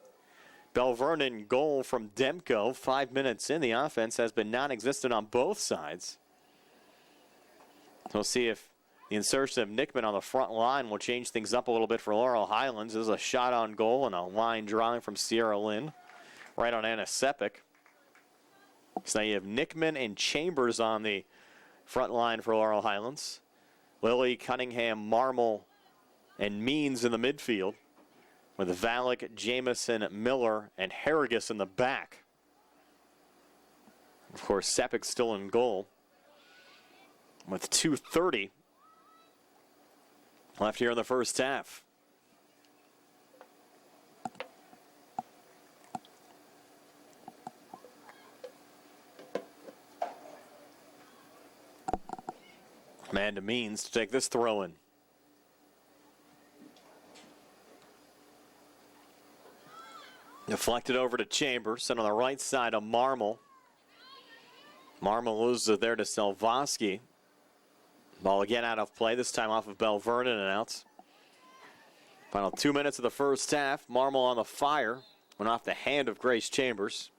Speaker 1: Belle Vernon goal from Demko, 5 minutes in, the offense has been non-existent on both sides. We'll see if the insertion of Nickman on the front line will change things up a little bit for Laurel Highlands. This is a shot on goal and a line drawing from Ciara Lynn, right on Anna Sepik. So now you have Nickman and Chambers on the front line for Laurel Highlands. Lilly, Cunningham, Marmol, and Means in the midfield, with Valek, Jamison, Miller, and Harrigus in the back. Of course, Sepik still in goal with 2:30 left here in the first half. Man to Means to take this throw in. Deflected over to Chambers, and on the right side of Marmol. Marmol loses it there to Selvosky. Ball again out of play, this time off of Belle Vernon and out. Final 2 minutes of the first half. Marmol on the fire. Went off the hand of Grace Chambers.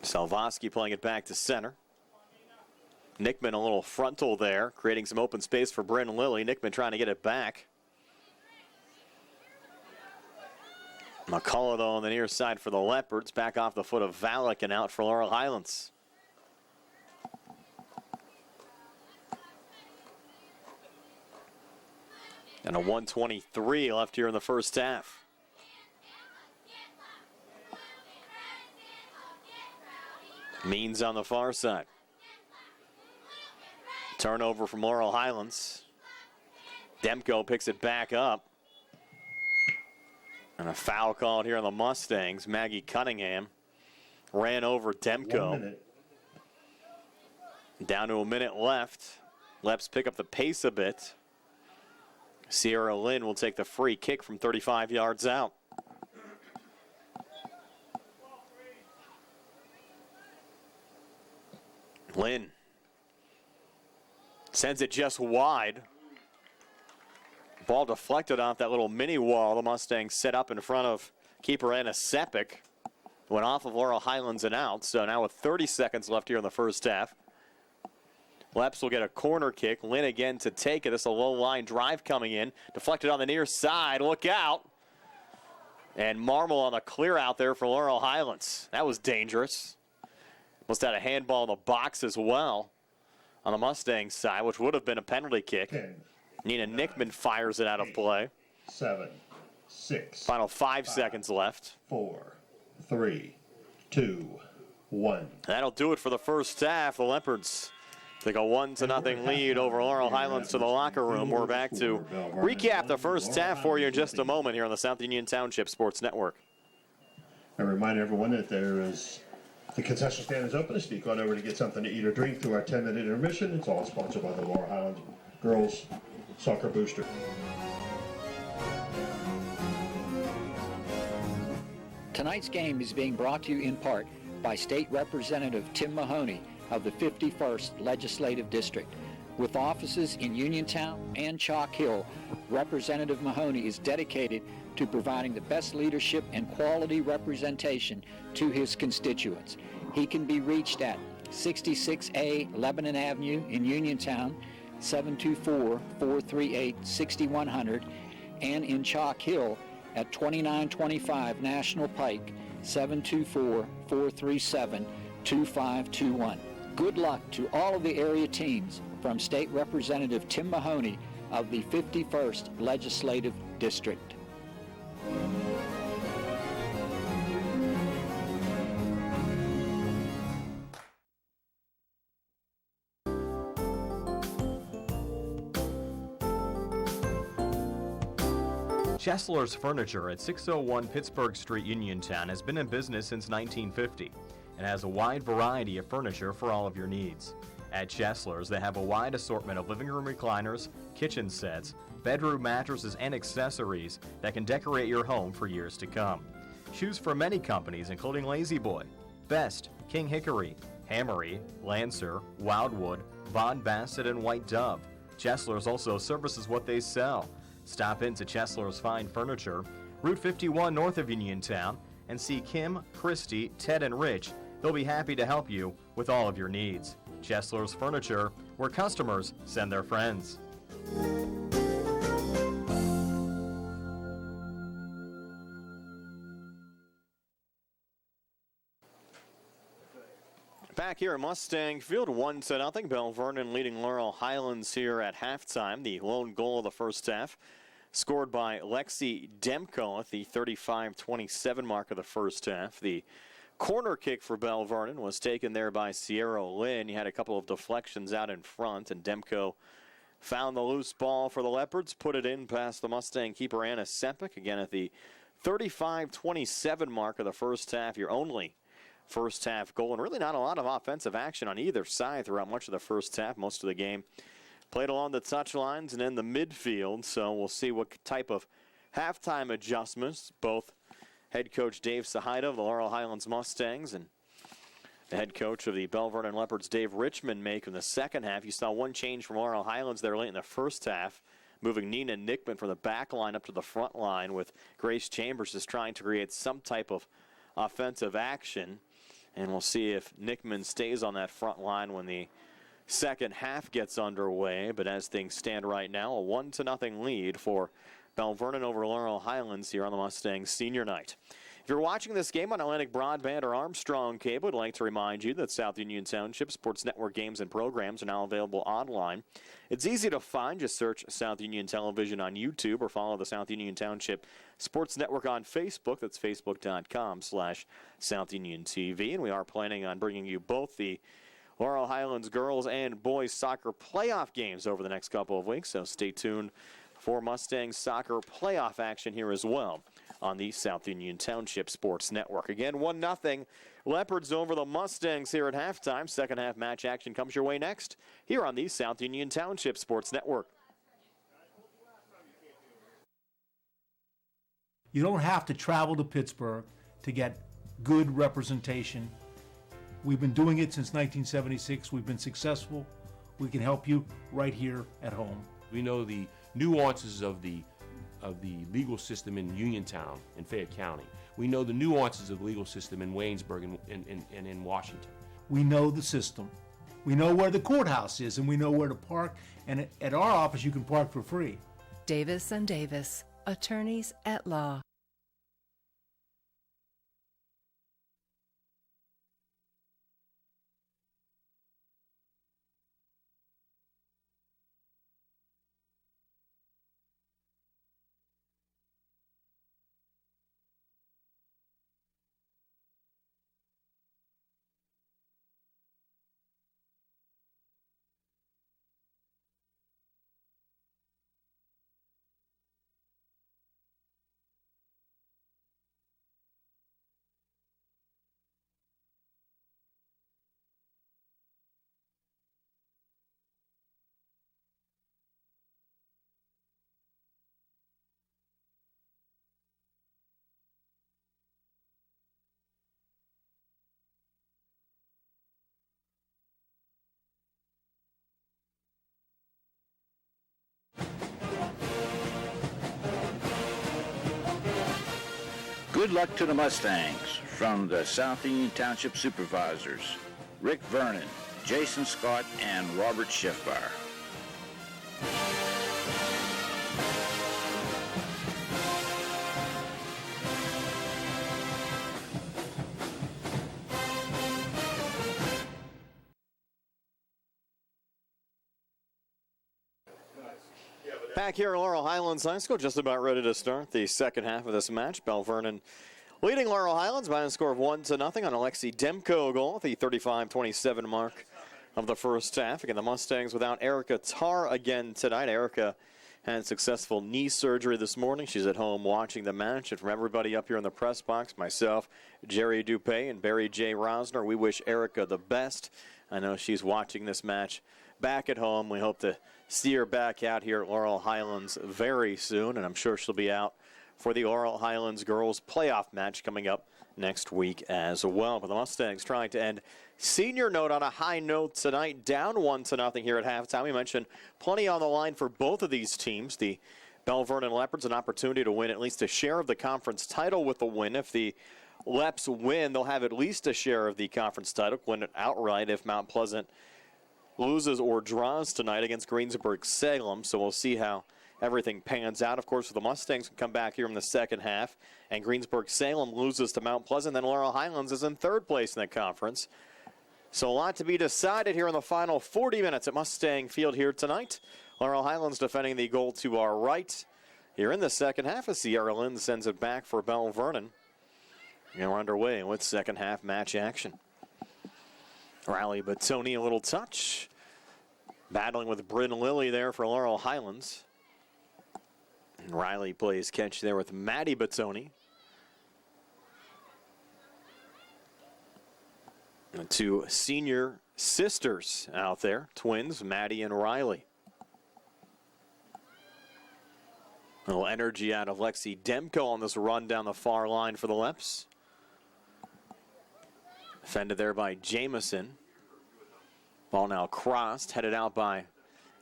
Speaker 1: Selvosky playing it back to center. Nickman a little frontal there, creating some open space for Bryn Lilly. Nickman trying to get it back. McCullough, though, on the near side for the Leopards. Back off the foot of Valek and out for Laurel Highlands. And a 1:23 left here in the first half. Means on the far side. Turnover from Laurel Highlands. Demko picks it back up. And a foul called here on the Mustangs. Maggie Cunningham ran over Demko. Down to a minute left. Leps pick up the pace a bit. Ciara Lynn will take the free kick from 35 yards out. Lynn sends it just wide. Ball deflected off that little mini wall the Mustangs set up in front of keeper Anna Sepik. Went off of Laurel Highlands and out. So now with 30 seconds left here in the first half, Leps will get a corner kick. Lynn again to take it. This is a low line drive coming in. Deflected on the near side. Look out. And Marmol on the clear out there for Laurel Highlands. That was dangerous. Must have had a handball in the box as well on the Mustangs side, which would have been a penalty kick.
Speaker 3: 10,
Speaker 1: Nina
Speaker 3: 9,
Speaker 1: Nickman fires it out of
Speaker 3: 8,
Speaker 1: play.
Speaker 3: 7, 6.
Speaker 1: Final 5 seconds left.
Speaker 3: 4, 3, 2, 1.
Speaker 1: That'll do it for the first half. The Leopards take a 1-0 lead over Laurel Highlands to the locker room. We're back to recap the first half for you in just a moment here on the South Union Township Sports Network.
Speaker 3: I remind everyone that the concession stand is open. If you've gone over to get something to eat or drink through our 10-minute intermission, it's all sponsored by the Laurel Highlands Girls Soccer Booster.
Speaker 2: Tonight's game is being brought to you in part by State Representative Tim Mahoney of the 51st Legislative District. With offices in Uniontown and Chalk Hill, Representative Mahoney is dedicated to providing the best leadership and quality representation to his constituents. He can be reached at 66A Lebanon Avenue in Uniontown, 724-438-6100, and in Chalk Hill at 2925 National Pike, 724-437-2521. Good luck to all of the area teams from State Representative Tim Mahoney of the 51st Legislative District.
Speaker 1: Chesler's Furniture at 601 Pittsburgh Street, Uniontown has been in business since 1950 and has a wide variety of furniture for all of your needs. At Chesler's, they have a wide assortment of living room recliners, kitchen sets, bedroom mattresses, and accessories that can decorate your home for years to come. Choose from many companies including Lazy Boy, Best, King Hickory, Hammery, Lancer, Wildwood, Von Bassett, and White Dove. Chesler's also services what they sell. Stop into Chesler's Fine Furniture, Route 51 north of Uniontown, and see Kim, Christy, Ted, and Rich. They'll be happy to help you with all of your needs. Chesler's Furniture, where customers send their friends. Back here at Mustang Field, 1-0. Belle Vernon leading Laurel Highlands here at halftime. The lone goal of the first half scored by Lexi Demko at the 35-27 mark of the first half. The corner kick for Belle Vernon was taken there by Ciara Lynn. He had a couple of deflections out in front, and Demko found the loose ball for the Leopards, put it in past the Mustang keeper Anna Sepik. Again at the 35-27 mark of the first half, your only first half goal, and really not a lot of offensive action on either side throughout much of the first half. Most of the game played along the touch lines and in the midfield, so we'll see what type of halftime adjustments both head coach Dave Sahida of the Laurel Highlands Mustangs and the head coach of the Belle Vernon Leopards, Dave Richmond, make in the second half. You saw one change from Laurel Highlands there late in the first half, moving Nina Nickman from the back line up to the front line, with Grace Chambers just trying to create some type of offensive action. And we'll see if Nickman stays on that front line when the second half gets underway. But as things stand right now, a 1-0 lead for Belle Vernon over Laurel Highlands here on the Mustangs senior night. If you're watching this game on Atlantic Broadband or Armstrong Cable, I'd like to remind you that South Union Township Sports Network games and programs are now available online. It's easy to find. Just search South Union Television on YouTube or follow the South Union Township Sports Network on Facebook. That's facebook.com/South Union TV. And we are planning on bringing you both the Laurel Highlands girls and boys soccer playoff games over the next couple of weeks. So stay tuned for Mustangs soccer playoff action here as well on the South Union Township Sports Network. Again, 1-0 Leopards over the Mustangs here at halftime. Second half match action comes your way next here on the South Union Township Sports Network.
Speaker 5: You don't have to travel to Pittsburgh to get good representation We've been doing it since 1976. We've been successful. We can help you right here at home.
Speaker 6: We know the nuances of the legal system in Uniontown in Fayette County. We know the nuances of the legal system in Waynesburg and in Washington.
Speaker 5: We know the system. We know where the courthouse is, and we know where to park. And at our office, you can park for free.
Speaker 7: Davis & Davis, attorneys at law.
Speaker 11: Good luck to the Mustangs from the South Union Township Supervisors, Rick Vernon, Jason Scott, and Robert Schiffbar.
Speaker 1: Back here at Laurel Highlands High School, just about ready to start the second half of this match. Belle Vernon leading Laurel Highlands by a score of 1-0 on Alexi Demko goal at the 35-27 mark of the first half. Again, the Mustangs without Erica Tarr again tonight. Erica had successful knee surgery this morning. She's at home watching the match. And from everybody up here in the press box, myself, Jerry Dupay, and Barry J. Rosner, we wish Erica the best. I know she's watching this match back at home. We hope to see her back out here at Laurel Highlands very soon, and I'm sure she'll be out for the Laurel Highlands girls playoff match coming up next week as well. But the Mustangs trying to end senior note on a high note tonight, down 1-0 here at halftime. We mentioned plenty on the line for both of these teams. The Belle Vernon Leopards an opportunity to win at least a share of the conference title with the win. If the Leps win, they'll have at least a share of the conference title, win it outright if Mount Pleasant loses or draws tonight against Greensburg-Salem. So we'll see how everything pans out. Of course, the Mustangs can come back here in the second half, and Greensburg-Salem loses to Mount Pleasant. Then Laurel Highlands is in third place in the conference. So a lot to be decided here in the final 40 minutes at Mustang Field here tonight. Laurel Highlands defending the goal to our right. Here in the second half, as Ciara Lynn sends it back for Belle Vernon. And we're underway with second half match action. Riley Batoni, a little touch. Battling with Bryn Lilly there for Laurel Highlands. And Riley plays catch there with Maddie Batoni. And two senior sisters out there, twins, Maddie and Riley. A little energy out of Lexi Demko on this run down the far line for the Leps. Defended there by Jamison. Ball now crossed, headed out by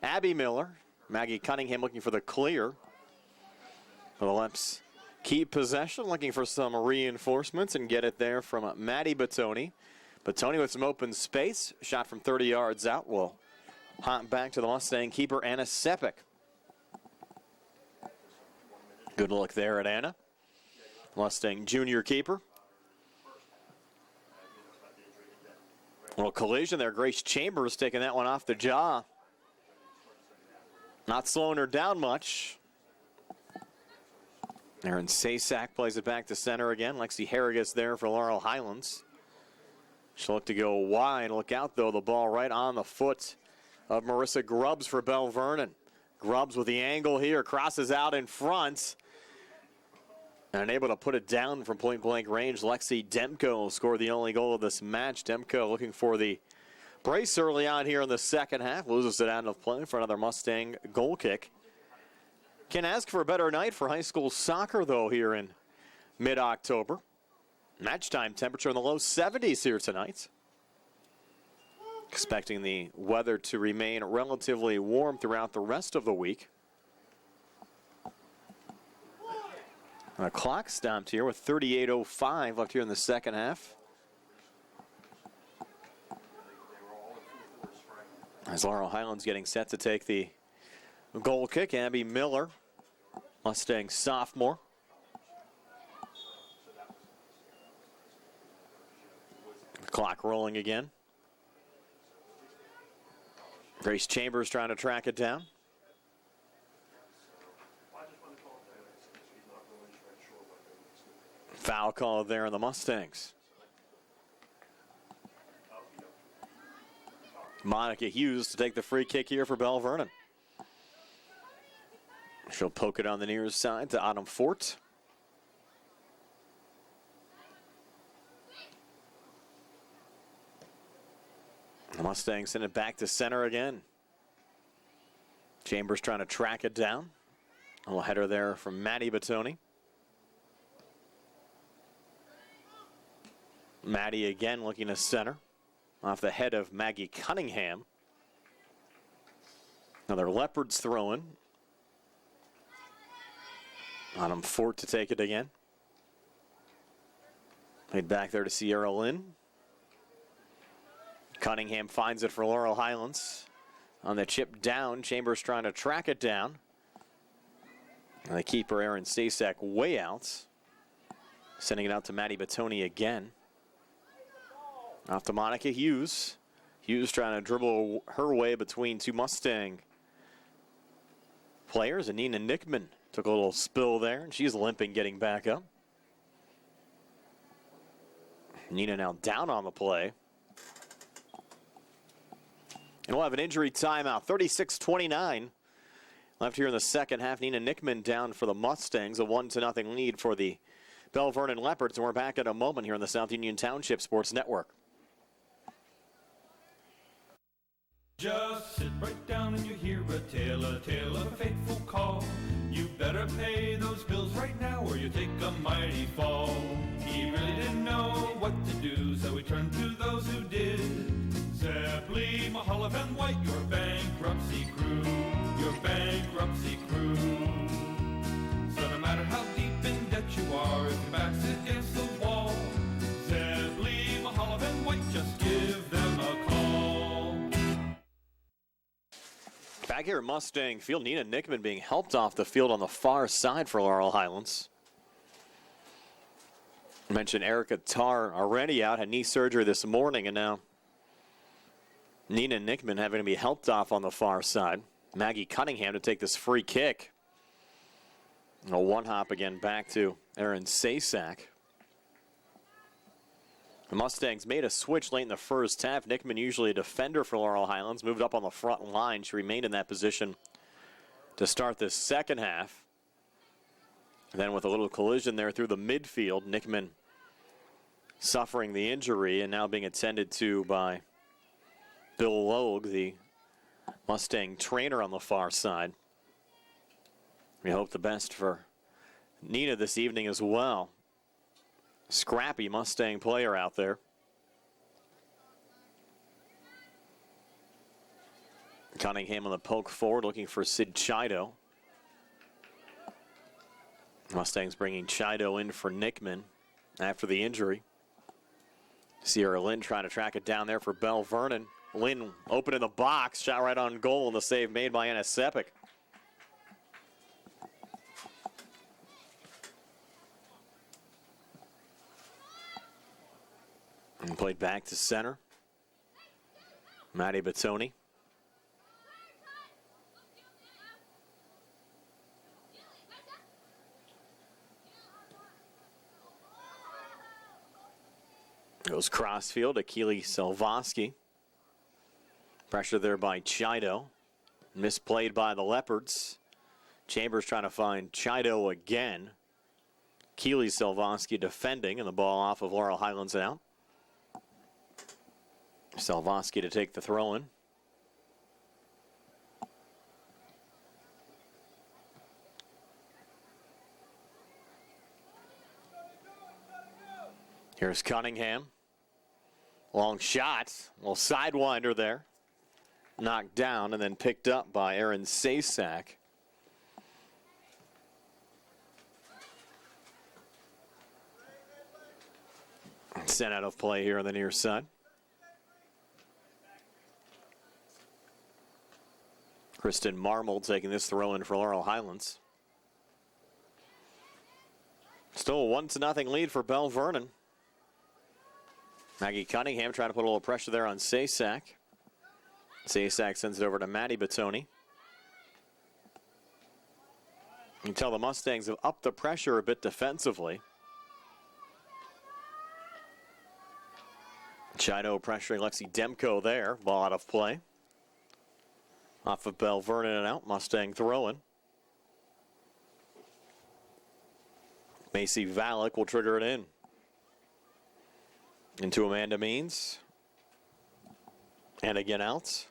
Speaker 1: Abby Miller. Maggie Cunningham looking for the clear. The Leps keep possession, looking for some reinforcements and get it there from Maddie Batoni. Batoni with some open space. Shot from 30 yards out will hop back to the Mustang keeper, Anna Sepik. Good look there at Anna. Mustang junior keeper. Little collision there. Grace Chambers taking that one off the jaw. Not slowing her down much. Aaron Sasak plays it back to center again. Lexi Harrigus there for Laurel Highlands. She'll look to go wide. Look out, though. The ball right on the foot of Marissa Grubbs for Belle Vernon. Grubbs with the angle here. Crosses out in front. And able to put it down from point-blank range. Lexi Demko scored the only goal of this match. Demko looking for the brace early on here in the second half. Loses it out of play for another Mustang goal kick. Can ask for a better night for high school soccer, though, here in mid-October. Match time temperature in the low 70s here tonight. Expecting the weather to remain relatively warm throughout the rest of the week. And a clock stopped here with 38:05 left here in the second half. As Laurel Highlands getting set to take the goal kick, Abby Miller, Mustang sophomore. Clock rolling again. Grace Chambers trying to track it down. Foul call there on the Mustangs. Monica Hughes to take the free kick here for Belle Vernon. She'll poke it on the near side to Autumn Fort. The Mustangs send it back to center again. Chambers trying to track it down. A little header there from Maddie Batoni. Maddie again looking to center. Off the head of Maggie Cunningham. Another Leopards throw in. Autumn Fort to take it again. Played back there to Sierra Lynn. Cunningham finds it for Laurel Highlands. On the chip down, Chambers trying to track it down. And the keeper, Aaron Stasak, way out. Sending it out to Maddie Batoni again. Off to Monica Hughes. Hughes trying to dribble her way between two Mustang players. And Nina Nickman took a little spill there, and she's limping getting back up. Nina now down on the play. And we'll have an injury timeout. 36-29 left here in the second half. Nina Nickman down for the Mustangs. A 1-0 lead for the Belle Vernon Leopards. And we're back in a moment here on the South Union Township Sports Network.
Speaker 12: Just sit right down and you hear a tale of a fateful call. You better pay those bills right now or you take a mighty fall. He really didn't know what to do, so he turned to those who did. Zeppeli, Mahaloff, and White, your bankruptcy crew, your bankruptcy crew. So no matter how deep in debt you are, if your back's against the wall, Zeppeli, Mahaloff, and White, just give them a call.
Speaker 1: Back here at Mustang Field, Nina Nickman being helped off the field on the far side for Laurel Highlands. I mentioned Erica Tarr already out, had knee surgery this morning, and now Nina Nickman having to be helped off on the far side. Maggie Cunningham to take this free kick. A one-hop again back to Aaron Sasak. The Mustangs made a switch late in the first half. Nickman, usually a defender for Laurel Highlands, moved up on the front line. She remained in that position to start this second half. And then with a little collision there through the midfield, Nickman suffering the injury and now being attended to by Bill Logue, the Mustang trainer on the far side. We hope the best for Nina this evening as well. Scrappy Mustang player out there. Cunningham on the poke forward looking for Sid Chido. Mustangs bringing Chido in for Nickman after the injury. Sierra Lynn trying to track it down there for Belle Vernon. Lynn open in the box, shot right on goal, and the save made by Anna Sepik. And played back to center. Maddie Batoni. Goes crossfield to Keely Selvosky. Pressure there by Chido. Misplayed by the Leopards. Chambers trying to find Chido again. Keely Selvosky defending, and the ball off of Laurel Highlands and out. Selvosky to take the throw in. Here's Cunningham. Long shot. Well, sidewinder there. Knocked down and then picked up by Aaron Sasak. Sent out of play here on the near side. Kristen Marmold taking this throw in for Laurel Highlands. Still a 1-0 lead for Belle Vernon. Maggie Cunningham trying to put a little pressure there on Sasak. Sasak sends it over to Maddie Batoni. You can tell the Mustangs have upped the pressure a bit defensively. Chido pressuring Lexi Demko there. Ball out of play. Off of Belle Vernon and out. Mustang throwing. Macy Valek will trigger it in. Into Amanda Means. And again out.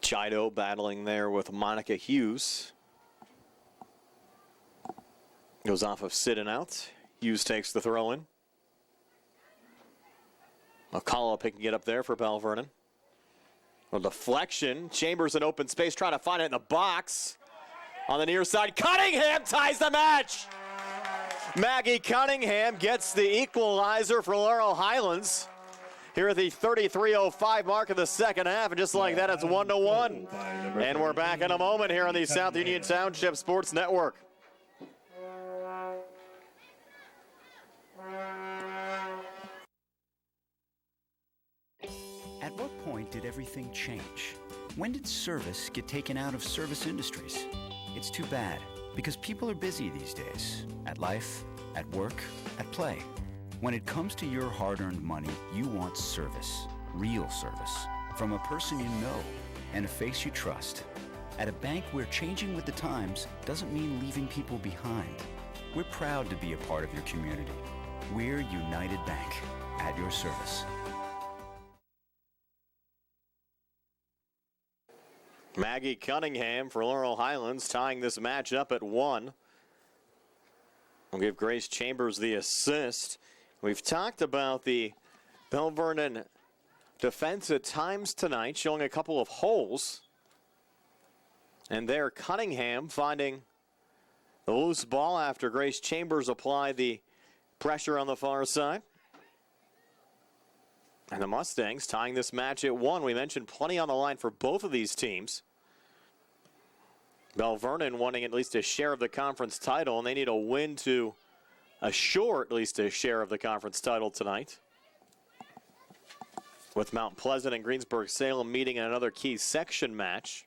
Speaker 1: Chido battling there with Monica Hughes. Goes off of sit and out. Hughes takes the throw in. McCullough picking it up there for Belle Vernon. A deflection. Chambers in open space trying to find it in the box. On the near side, Cunningham ties the match. Maggie Cunningham gets the equalizer for Laurel Highlands. Here at the 33:05 mark of the second half, and just like that, it's 1-1. And we're back in a moment here on the South Union Township Sports Network.
Speaker 8: At what point did everything change? When did service get taken out of service industries? It's too bad, because people are busy these days. At life, at work, at play. When it comes to your hard-earned money, you want service. Real service. From a person you know and a face you trust. At a bank where changing with the times doesn't mean leaving people behind. We're proud to be a part of your community. We're United Bank, at your service.
Speaker 1: Maggie Cunningham for Laurel Highlands tying this match up at 1. We'll give Grace Chambers the assist. We've talked about the Belle Vernon defense at times tonight, showing a couple of holes. And there, Cunningham finding the loose ball after Grace Chambers applied the pressure on the far side. And the Mustangs tying this match at 1. We mentioned plenty on the line for both of these teams. Belle Vernon wanting at least a share of the conference title, and they need a win to assure at least a share of the conference title tonight. With Mount Pleasant and Greensburg-Salem meeting in another key section match.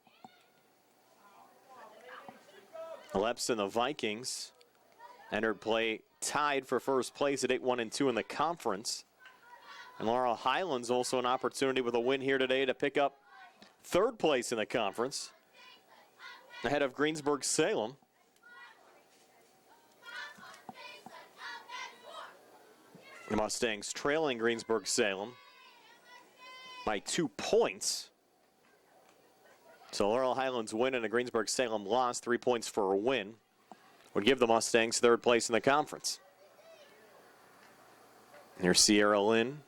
Speaker 1: The Leps and the Vikings entered play tied for first place at 8-1-2 in the conference. And Laurel Highlands also an opportunity with a win here today to pick up third place in the conference ahead of Greensburg-Salem. The Mustangs trailing Greensburg-Salem by 2 points. So Laurel Highlands win and a Greensburg-Salem loss, 3 points for a win, would give the Mustangs third place in the conference. Here's Sierra Lynn.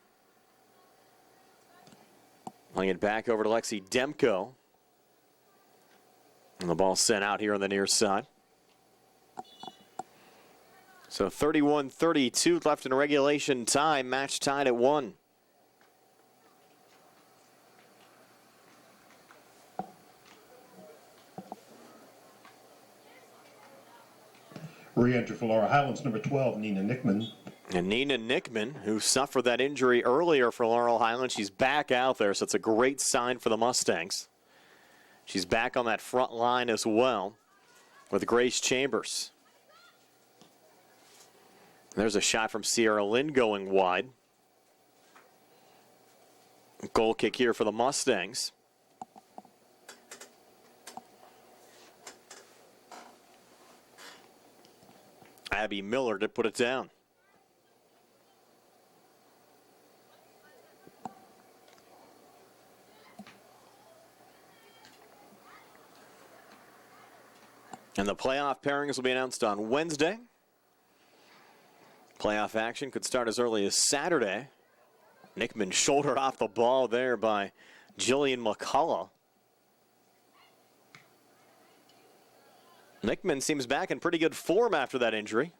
Speaker 1: Laying it back over to Lexi Demko. And the ball sent out here on the near side. So 31-32 left in regulation time. Match tied at 1.
Speaker 3: Re-enter for Laurel Highlands, number 12, Nina Nickman.
Speaker 1: And Nina Nickman, who suffered that injury earlier for Laurel Highlands, she's back out there, so it's a great sign for the Mustangs. She's back on that front line as well with Grace Chambers. There's a shot from Sierra Lynn going wide. Goal kick here for the Mustangs. Abby Miller to put it down. And the playoff pairings will be announced on Wednesday. Playoff action could start as early as Saturday. Nickman shouldered off the ball there by Jillian McCullough. Nickman seems back in pretty good form after that injury.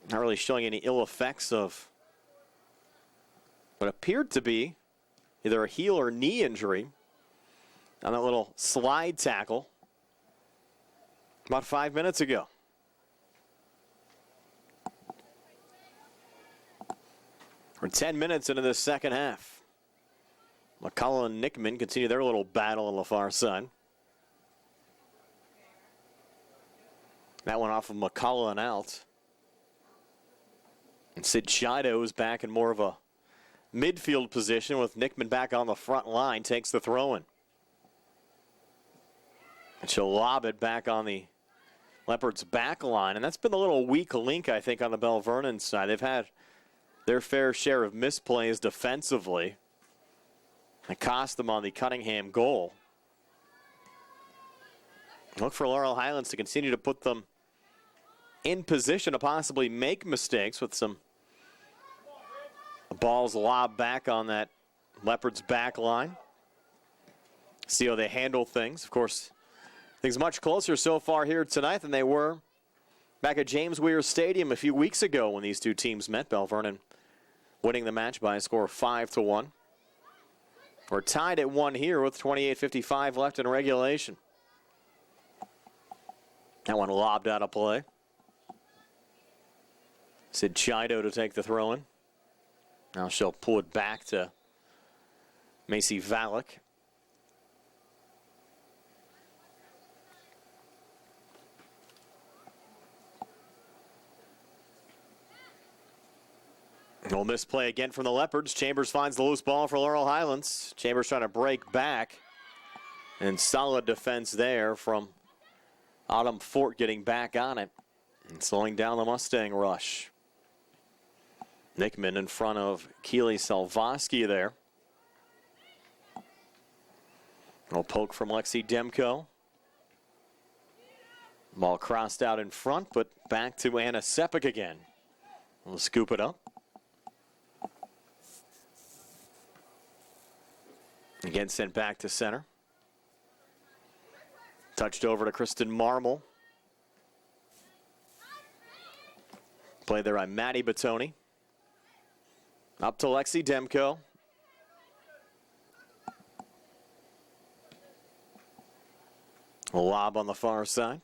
Speaker 1: Not really showing any ill effects of what appeared to be either a heel or knee injury on that little slide tackle about 5 minutes ago. We're 10 minutes into this second half. McCullough and Nickman continue their little battle on the far side. That one off of McCullough and out. And Sid Chido is back in more of a midfield position with Nickman back on the front line, takes the throw-in. And she'll lob it back on the Leopards' back line. And that's been the little weak link, I think, on the Belle Vernon side. They've had their fair share of misplays defensively. It cost them on the Cunningham goal. Look for Laurel Highlands to continue to put them in position to possibly make mistakes with some balls lobbed back on that Leopards back line. See how they handle things. Of course, things much closer so far here tonight than they were back at James Weir Stadium a few weeks ago when these two teams met. Belle Vernon winning the match by a score of 5-1. We're tied at 1 here with 28:55 left in regulation. That one lobbed out of play. Sid Chido to take the throw-in. Now she'll pull it back to Macy Valek. No misplay again from the Leopards. Chambers finds the loose ball for Laurel Highlands. Chambers trying to break back. And solid defense there from Autumn Fort getting back on it and slowing down the Mustang rush. Nickman in front of Keely Salvoski there. A poke from Lexi Demko. Ball crossed out in front, but back to Anna Sepik again. We'll scoop it up. Again sent back to center. Touched over to Kristen Marmol. Played there by Maddie Batoni. Up to Lexi Demko. A lob on the far side.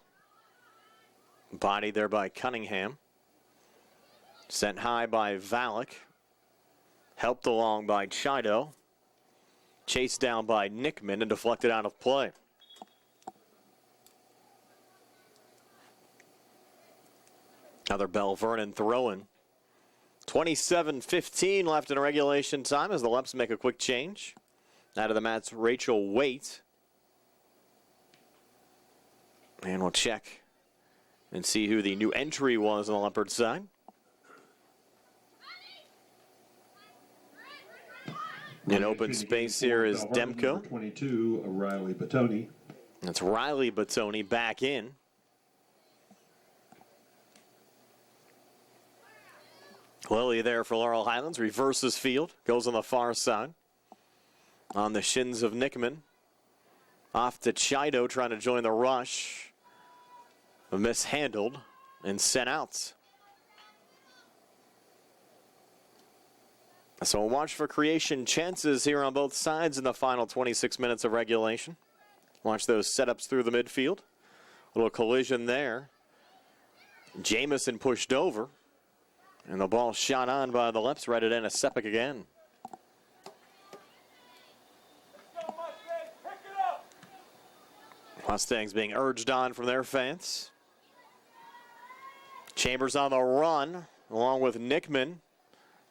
Speaker 1: Bodied there by Cunningham. Sent high by Valek. Helped along by Chido. Chased down by Nickman and deflected out of play. Another Belle Vernon throw-in. 27:15 left in regulation time as the Leps make a quick change. Out of the mat's Rachel Waite. And we'll check and see who the new entry was on the Leopard side. In open space here is Demko.
Speaker 3: 22, Riley Batoni.
Speaker 1: That's Riley Batoni back in. Lily there for Laurel Highlands. Reverses field. Goes on the far side. On the shins of Nickman. Off to Chido trying to join the rush. Mishandled and sent out. So we'll watch for creation chances here on both sides in the final 26 minutes of regulation. Watch those setups through the midfield. A little collision there. Jamison pushed over. And the ball shot on by the Leps right at Anna Sepik again. Mustangs being urged on from their fans. Chambers on the run, along with Nickman.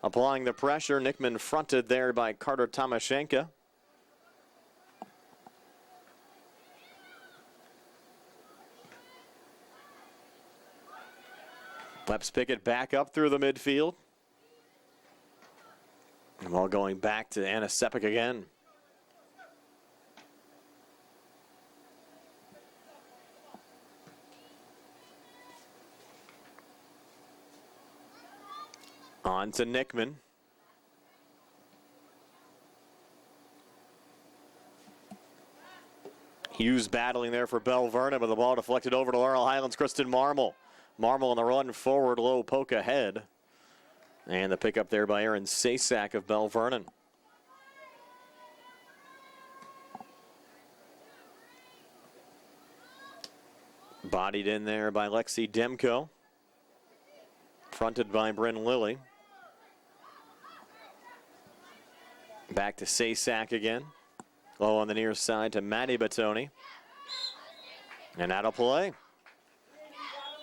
Speaker 1: Applying the pressure. Nickman fronted there by Carter Tomashenko. Leps pick it back up through the midfield. And ball going back to Anna Sepik again. On to Nickman. Hughes battling there for Belle Vernon, but the ball deflected over to Laurel Highlands' Kristen Marmol. Marmol on the run forward, low poke ahead. And the pickup there by Aaron Sasak of Belle Vernon. Bodied in there by Lexi Demko. Fronted by Bryn Lilly. Back to Sasak again. Low on the near side to Maddie Batoni. And out of play.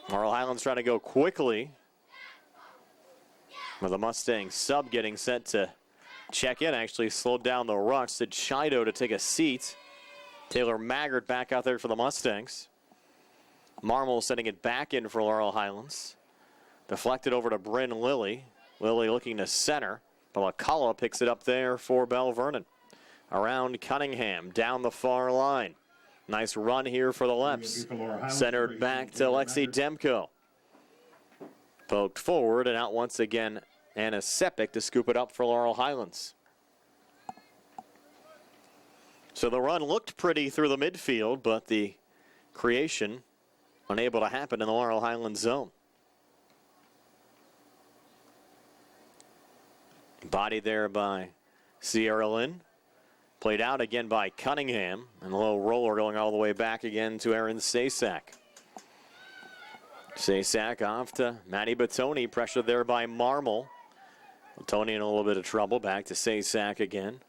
Speaker 1: Laurel Highlands trying to go quickly. With the Mustangs sub getting set to check in. Actually slowed down the rush. Sid Chido to take a seat. Taylor Maggart back out there for the Mustangs. Marmol sending it back in for Laurel Highlands. Deflected over to Bryn Lilly. Lilly looking to center. But McCullough picks it up there for Belle Vernon. Around Cunningham, down the far line. Nice run here for the Leps. Centered back to Lexi Demko. Poked forward and out once again. Anna Sepik to scoop it up for Laurel Highlands. So the run looked pretty through the midfield, but the creation unable to happen in the Laurel Highlands zone. Body there by Ciara Lynn. Played out again by Cunningham. And the low roller going all the way back again to Aaron Sasak. Sasak off to Maddie Batoni. Pressured there by Marmol. Batoni in a little bit of trouble. Back to Sasak again.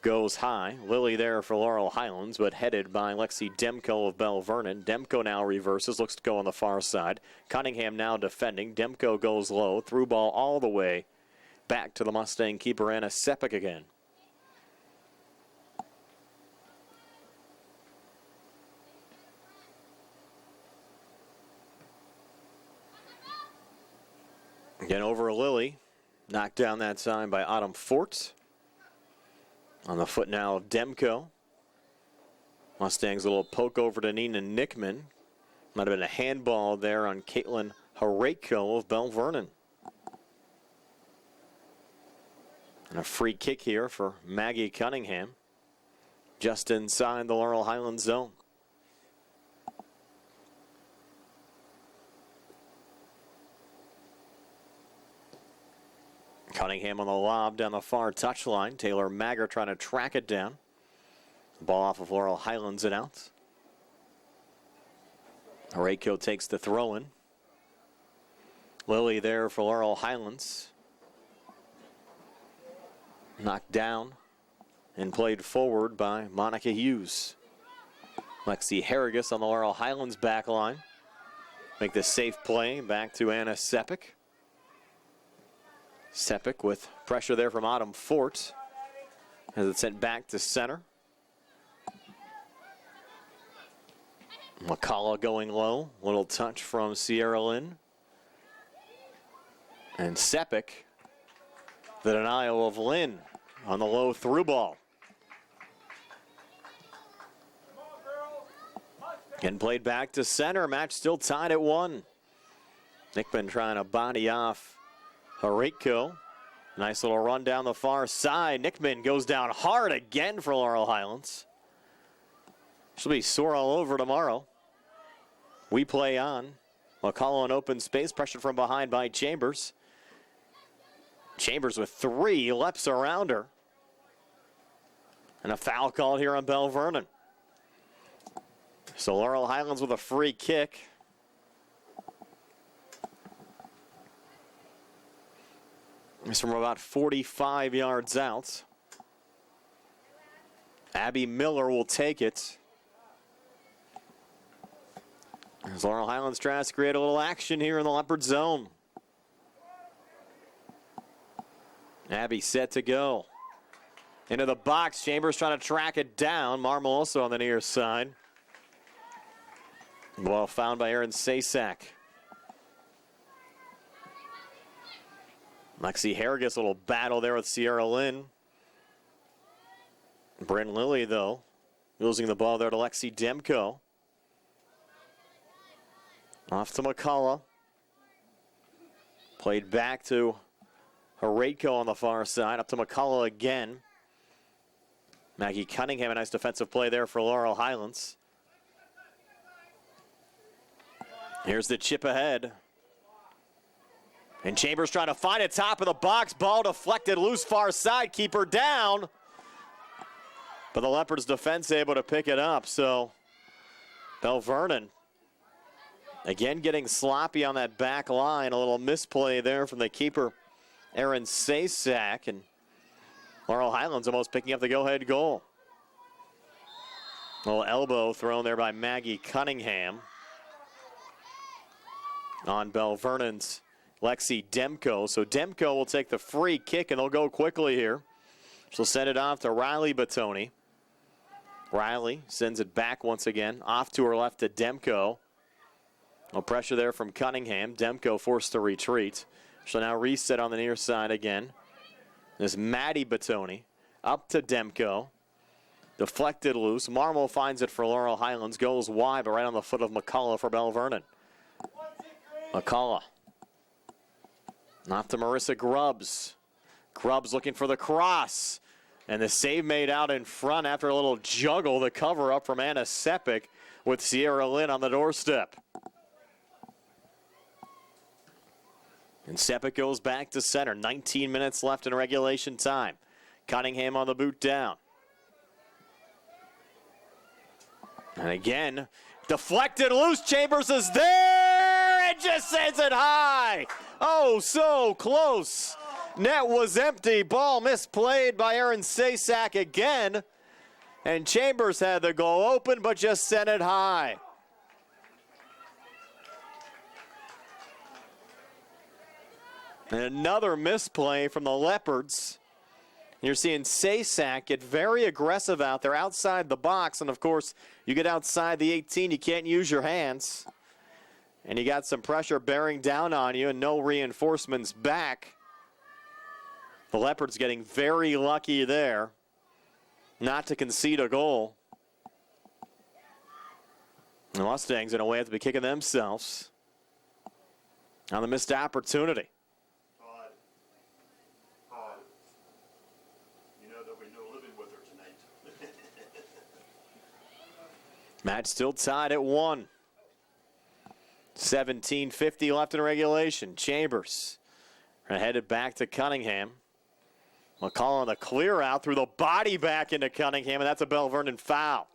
Speaker 1: Goes high. Lilly there for Laurel Highlands, but headed by Lexi Demko of Belle Vernon. Demko now reverses. Looks to go on the far side. Cunningham now defending. Demko goes low. Through ball all the way back to the Mustang keeper, Anna Sepik again. Again over Lilly. Knocked down that side by Autumn Fort. On the foot now of Demko. Mustangs a little poke over to Nina Nickman. Might have been a handball there on Caitlin Hareko of Belle Vernon. And a free kick here for Maggie Cunningham. Just inside the Laurel Highlands zone. Cunningham on the lob down the far touchline. Taylor Maggart trying to track it down. Ball off of Laurel Highlands and out. Hareko takes the throw in. Lilly there for Laurel Highlands. Knocked down and played forward by Monica Hughes. Lexi Harrigus on the Laurel Highlands back line. Make the safe play back to Anna Sepik. Sepik with pressure there from Autumn Fort. As it's sent back to center. McCullough going low. Little touch from Ciara Lynn. And Sepik. The denial of Lynn on the low through ball. And played back to center. Match still tied at 1. Nickman trying to body off Hareko. Nice little run down the far side. Nickman goes down hard again for Laurel Highlands. She'll be sore all over tomorrow. We play on. McCullough in open space, pressured from behind by Chambers. Chambers with 3 leaps around her. And a foul called here on Belle Vernon. So Laurel Highlands with a free kick. It's from about 45 yards out. Abby Miller will take it. As Laurel Highlands tries to create a little action here in the Leopard zone. Abby set to go. Into the box. Chambers trying to track it down. Marmol also on the near side. Ball found by Aaron Sasak. Lexi Harrigus, a little battle there with Ciara Lynn. Bryn Lilly, though, losing the ball there to Lexi Demko. Off to McCullough. Played back to Horadko on the far side, up to McCullough again. Maggie Cunningham, a nice defensive play there for Laurel Highlands. Here's the chip ahead. And Chambers trying to find it, top of the box. Ball deflected, loose far side, keeper down. But the Leopards defense able to pick it up, so Belle Vernon again getting sloppy on that back line. A little misplay there from the keeper, Aaron Sasak, and Laurel Highlands almost picking up the go-ahead goal. A little elbow thrown there by Maggie Cunningham on Belle Vernon's Lexi Demko. So Demko will take the free kick, and they'll go quickly here. She'll send it off to Riley Batoni. Riley sends it back once again, off to her left to Demko. No pressure there from Cunningham. Demko forced to retreat. She'll now reset on the near side again. This Maddie Batoni up to Demko. Deflected loose. Marmol finds it for Laurel Highlands. Goes wide, but right on the foot of McCullough for Belle Vernon. McCullough. Off to Marissa Grubbs. Grubbs looking for the cross. And the save made out in front after a little juggle. The cover up from Anna Sepik with Sierra Lynn on the doorstep. And Sepik goes back to center. 19 minutes left in regulation time. Cunningham on the boot down. And again, deflected loose. Chambers is there and just sends it high. Oh, so close. Net was empty. Ball misplayed by Aaron Sasak again. And Chambers had the goal open, but just sent it high. And another misplay from the Leopards. You're seeing Sasak get very aggressive out there outside the box. And, of course, you get outside the 18, you can't use your hands. And you got some pressure bearing down on you and no reinforcements back. The Leopards getting very lucky there not to concede a goal. The Mustangs, in a way, have to be kicking themselves on the missed opportunity.
Speaker 3: You know there'll be no living with her tonight.
Speaker 1: Match still tied at 1. 17:50 left in regulation. Chambers headed back to Cunningham. McCullough on the clear out, through the body back into Cunningham, and that's a Belle Vernon foul.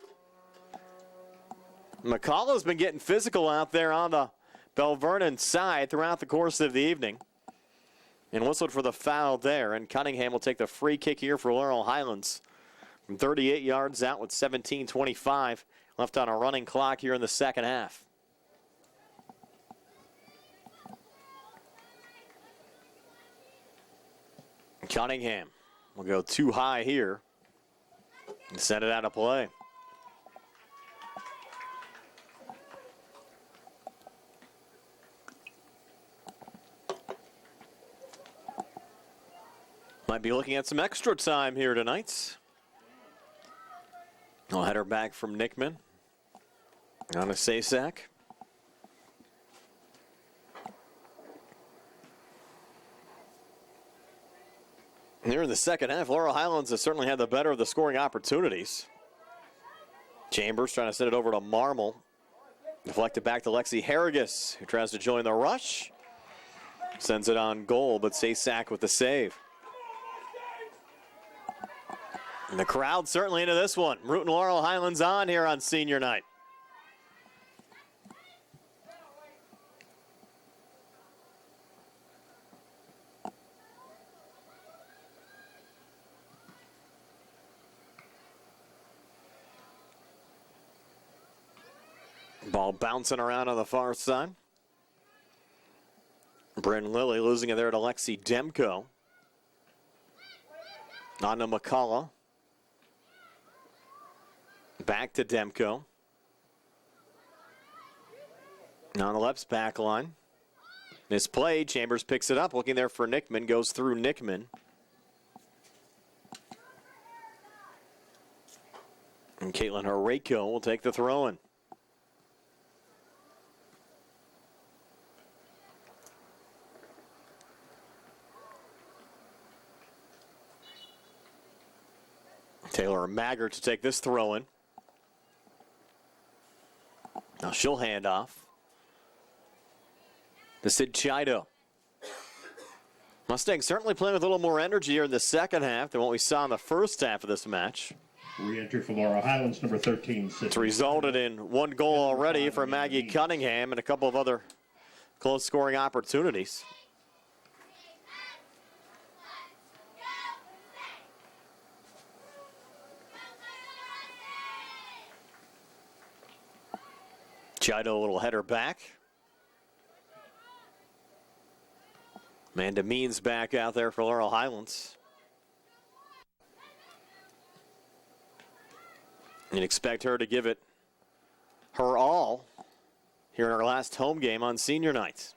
Speaker 1: McCullough's been getting physical out there on the Belle Vernon side throughout the course of the evening. And whistled for the foul there, and Cunningham will take the free kick here for Laurel Highlands from 38 yards out with 17:25 left on a running clock here in the second half. Cunningham will go too high here and send it out of play. Might be looking at some extra time here tonight. I'll head her back from Nickman on a Sasak. Here in the second half, Laurel Highlands has certainly had the better of the scoring opportunities. Chambers trying to send it over to Marmol. Deflected back to Lexi Harrigus, who tries to join the rush. Sends it on goal, but Sasak with the save. And the crowd certainly into this one. Rooting Laurel Highlands on here on senior night. Ball bouncing around on the far side. Bryn Lilly losing it there to Lexi Demko. On to McCullough. Back to Demko. On the left's back line. Misplayed. Chambers picks it up. Looking there for Nickman. Goes through Nickman. And Caitlin Horadko will take the throw in. Taylor Maggart to take this throw in. Now she'll hand off to Sid Chido. Mustangs certainly playing with a little more energy here in the second half than what we saw in the first half of this match.
Speaker 3: Re-entry for Laurel Highlands, number 13.
Speaker 1: It's resulted in one goal already for Maggie Cunningham and a couple of other close scoring opportunities. Chido, a little header back. Amanda Means back out there for Laurel Highlands. And expect her to give it her all here in our last home game on senior night.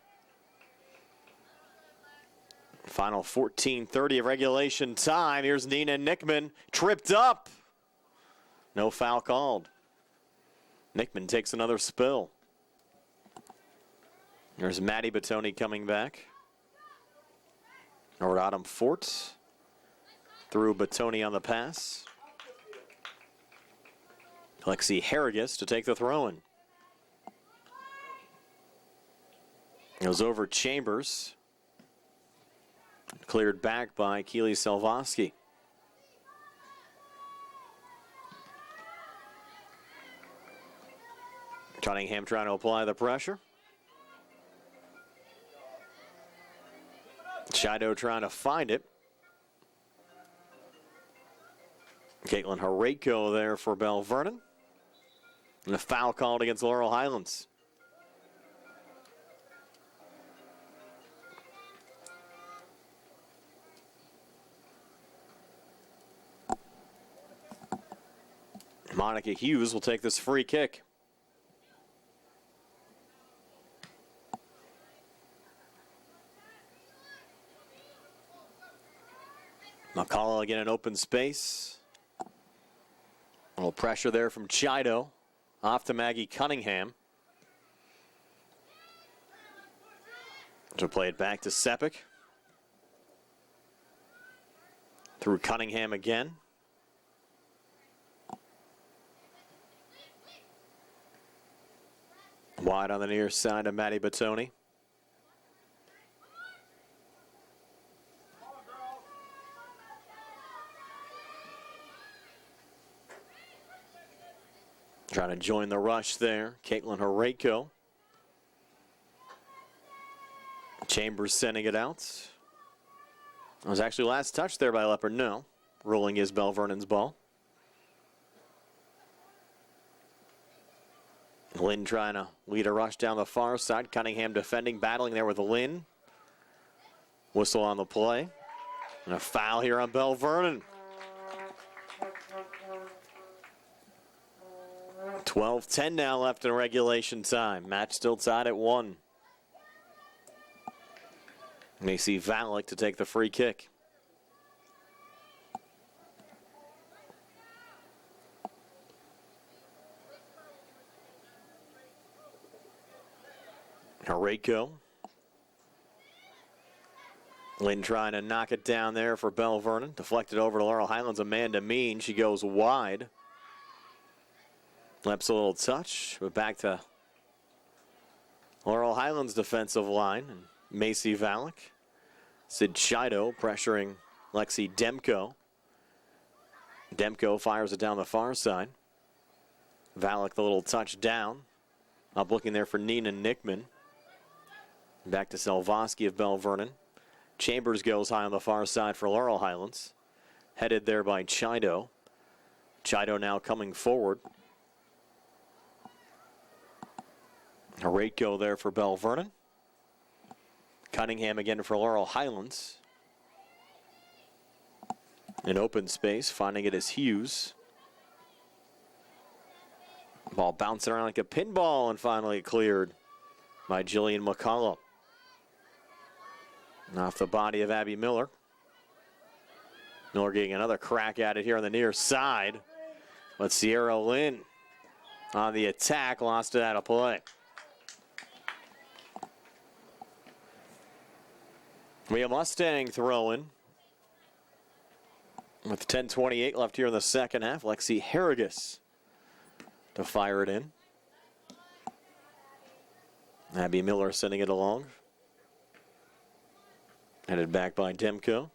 Speaker 1: Final 14:30 of regulation time. Here's Nina Nickman, tripped up. No foul called. Nickman takes another spill. There's Maddie Batoni coming back. Over Autumn Fort. Through Batoni on the pass. Lexi Harrigus to take the throw-in. Goes over Chambers. Cleared back by Keely Selvosky. Cunningham trying to apply the pressure. Chido trying to find it. Caitlin Hareko there for Belle Vernon. And a foul called against Laurel Highlands. Monica Hughes will take this free kick. McCullough again in open space. A little pressure there from Chido. Off to Maggie Cunningham. To play it back to Sepik. Through Cunningham again. Wide on the near side of Maddie Batoni. Trying to join the rush there, Caitlin Hareko. Chambers sending it out. It was actually last touch there by Leopard. No. Ruling is Belle Vernon's ball. Lynn trying to lead a rush down the far side. Cunningham defending, battling there with Lynn. Whistle on the play. And a foul here on Belle Vernon. 12-10 now left in regulation time. Match still tied at 1. Macy Valek to take the free kick. Hareko. Lynn trying to knock it down there for Belle Vernon. Deflected over to Laurel Highlands. Amanda Mean. She goes wide. Leps a little touch, but back to Laurel Highlands defensive line. And Macy Valek. Sid Chido pressuring Lexi Demko. Demko fires it down the far side. Valek the little touch down. Up looking there for Nina Nickman. Back to Selvosky of Belle Vernon. Chambers goes high on the far side for Laurel Highlands. Headed there by Chido. Chido now coming forward. Hareko there for Belle Vernon. Cunningham again for Laurel Highlands. In open space, finding it as Hughes. Ball bouncing around like a pinball and finally cleared by Jillian McCullough. Off the body of Abby Miller. Miller getting another crack at it here on the near side. But Sierra Lynn on the attack lost it out of play. We have Mustang throwing. With 10:28 left here in the second half, Lexi Harrigus to fire it in. Abby Miller sending it along. Headed back by Demko.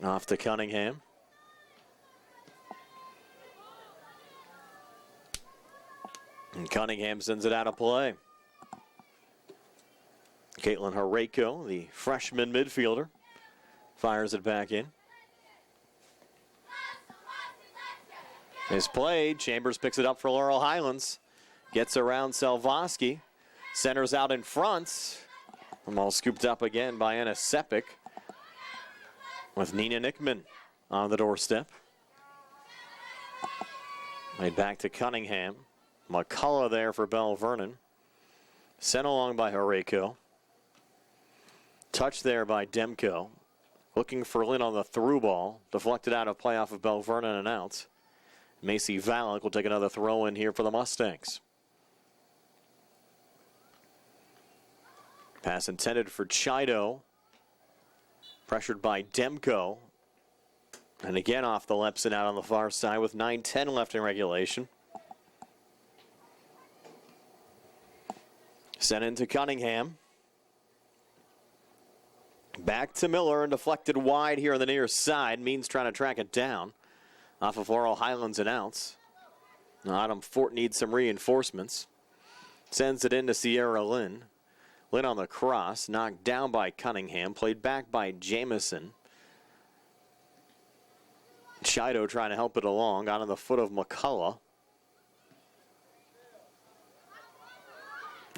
Speaker 1: Off to Cunningham. And Cunningham sends it out of play. Caitlin Hareko, the freshman midfielder, fires it back in. Misplayed. Chambers picks it up for Laurel Highlands. Gets around Selvoski. Centers out in front. The ball scooped up again by Anna Sepik. With Nina Nickman on the doorstep. Made back to Cunningham. McCullough there for Belle Vernon. Sent along by Hareko. Touch there by Demko. Looking for Lynn on the through ball. Deflected out of play off of Belle Vernon and out. Macy Valak will take another throw in here for the Mustangs. Pass intended for Chido. Pressured by Demko. And again off the Lepson out on the far side with 9:10 left in regulation. Sent into Cunningham. Back to Miller and deflected wide here on the near side. Means trying to track it down. Off of Laurel Highlands and outs. Autumn Fort needs some reinforcements. Sends it into Ciara Lynn. Lynn on the cross. Knocked down by Cunningham. Played back by Jamison. Chido trying to help it along. Got on the foot of McCullough.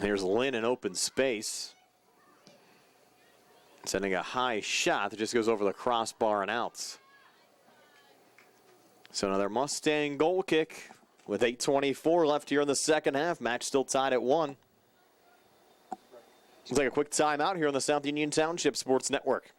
Speaker 1: Here's Lynn in open space. Sending a high shot that just goes over the crossbar and outs. So another Mustang goal kick with 8:24 left here in the second half. Match still tied at 1. Let's take a quick timeout here on the South Union Township Sports Network.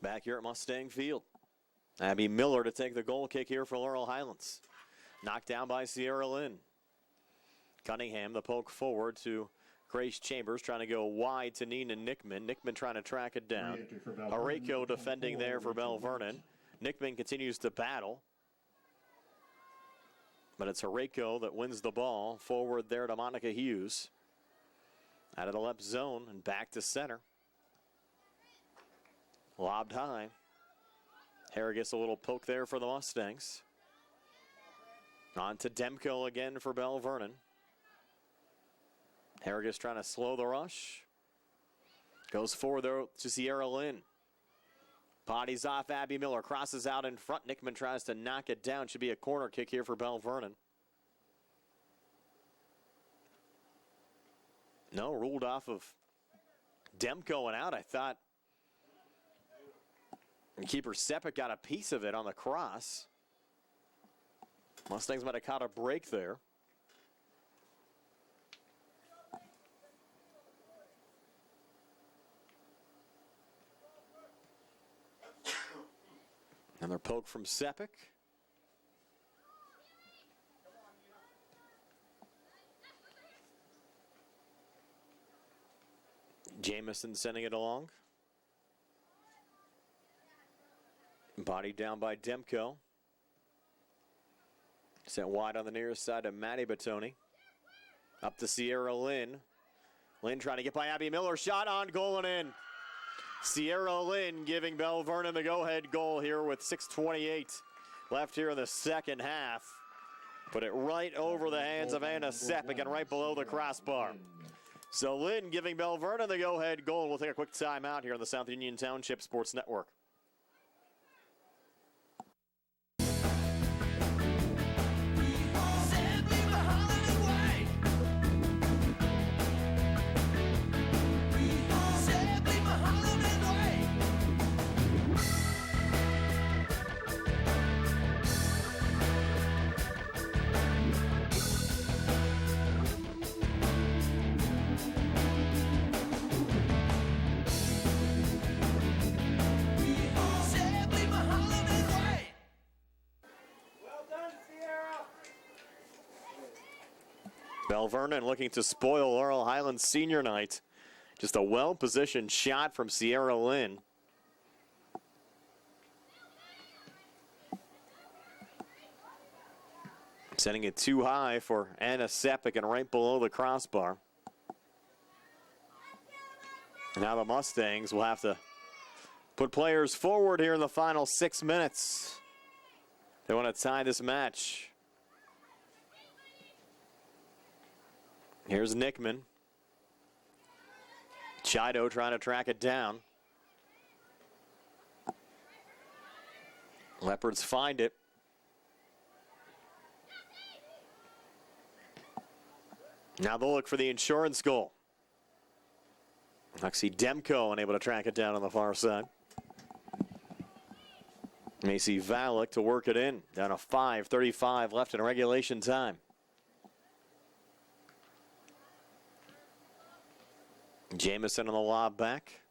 Speaker 1: Back here at Mustang Field. Abby Miller to take the goal kick here for Laurel Highlands. Knocked down by Ciara Lynn. Cunningham, the poke forward to Grace Chambers, trying to go wide to Nina Nickman. Nickman trying to track it down. Hareko defending there for Belle Vernon. Nickman continues to battle. But it's Hareko that wins the ball. Forward there to Monica Hughes. Out of the left zone and back to center. Lobbed high. Harrigus a little poke there for the Mustangs. On to Demko again for Belle Vernon. Harrigus trying to slow the rush. Goes forward there to Ciara Lynn. Bodies off Abby Miller. Crosses out in front. Nickman tries to knock it down. Should be a corner kick here for Belle Vernon. No, ruled off of Demko and out. I thought and keeper Sepik got a piece of it on the cross. Mustangs might have caught a break there. Another poke from Sepik. Jamison sending it along. Body down by Demko. Sent wide on the nearest side to Maddie Batoni. Up to Ciara Lynn. Lynn trying to get by Abby Miller. Shot on goal and in. Ciara Lynn giving Belle Vernon the go-ahead goal here with 6:28 left here in the second half. Put it right over the hands of Anna Sepik and right below the crossbar. So Lynn giving Belle Vernon the go-ahead goal. We'll take a quick timeout here on the South Union Township Sports Network. Belle Vernon looking to spoil Laurel Highlands senior night. Just a well-positioned shot from Ciara Lynn. Sending it too high for Anna Sepik and right below the crossbar. Now the Mustangs will have to put players forward here in the final 6 minutes. They want to tie this match. Here's Nickman. Chido trying to track it down. Leopards find it. Now they'll look for the insurance goal. Lexi Demko unable to track it down on the far side. Macy Valek to work it in. Down to 5:35 left in regulation time. Jamison on the lob back.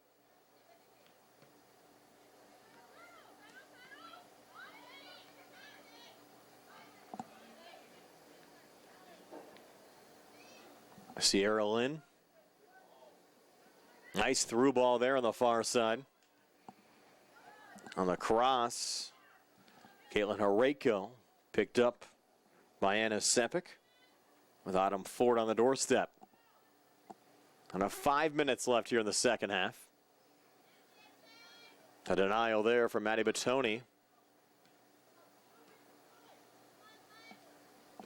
Speaker 1: Ciara Lynn. Nice through ball there on the far side. On the cross, Caitlin Hareko picked up by Anna Sepik with Autumn Ford on the doorstep. And 5 minutes left here in the second half. A denial there from Maddie Batoni.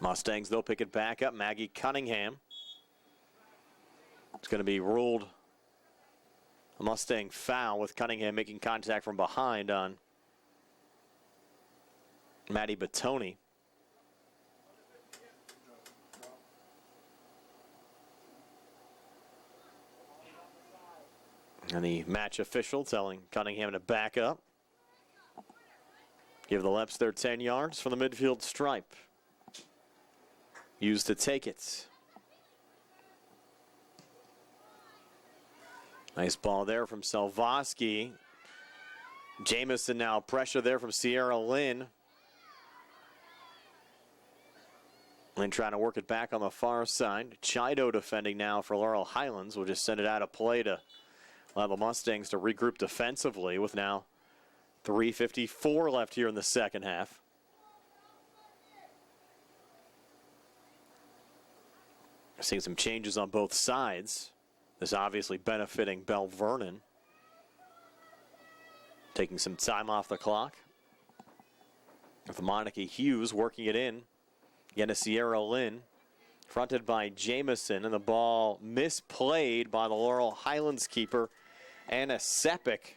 Speaker 1: Mustangs, they'll pick it back up. Maggie Cunningham. It's going to be ruled a Mustang foul with Cunningham making contact from behind on Maddie Batoni. And the match official telling Cunningham to back up. Give the Leps their 10 yards from the midfield stripe. Used to take it. Nice ball there from Salvoski. Jamison now pressure there from Ciara Lynn. Lynn trying to work it back on the far side. Chido defending now for Laurel Highlands. Will just send it out of play to allow the Mustangs to regroup defensively with now 3:54 left here in the second half. Seeing some changes on both sides. This obviously benefiting Belle Vernon. Taking some time off the clock. With Monica Hughes working it in. Again to Ciara Lynn. Fronted by Jamison, and the ball misplayed by the Laurel Highlands keeper, Anna Sepik.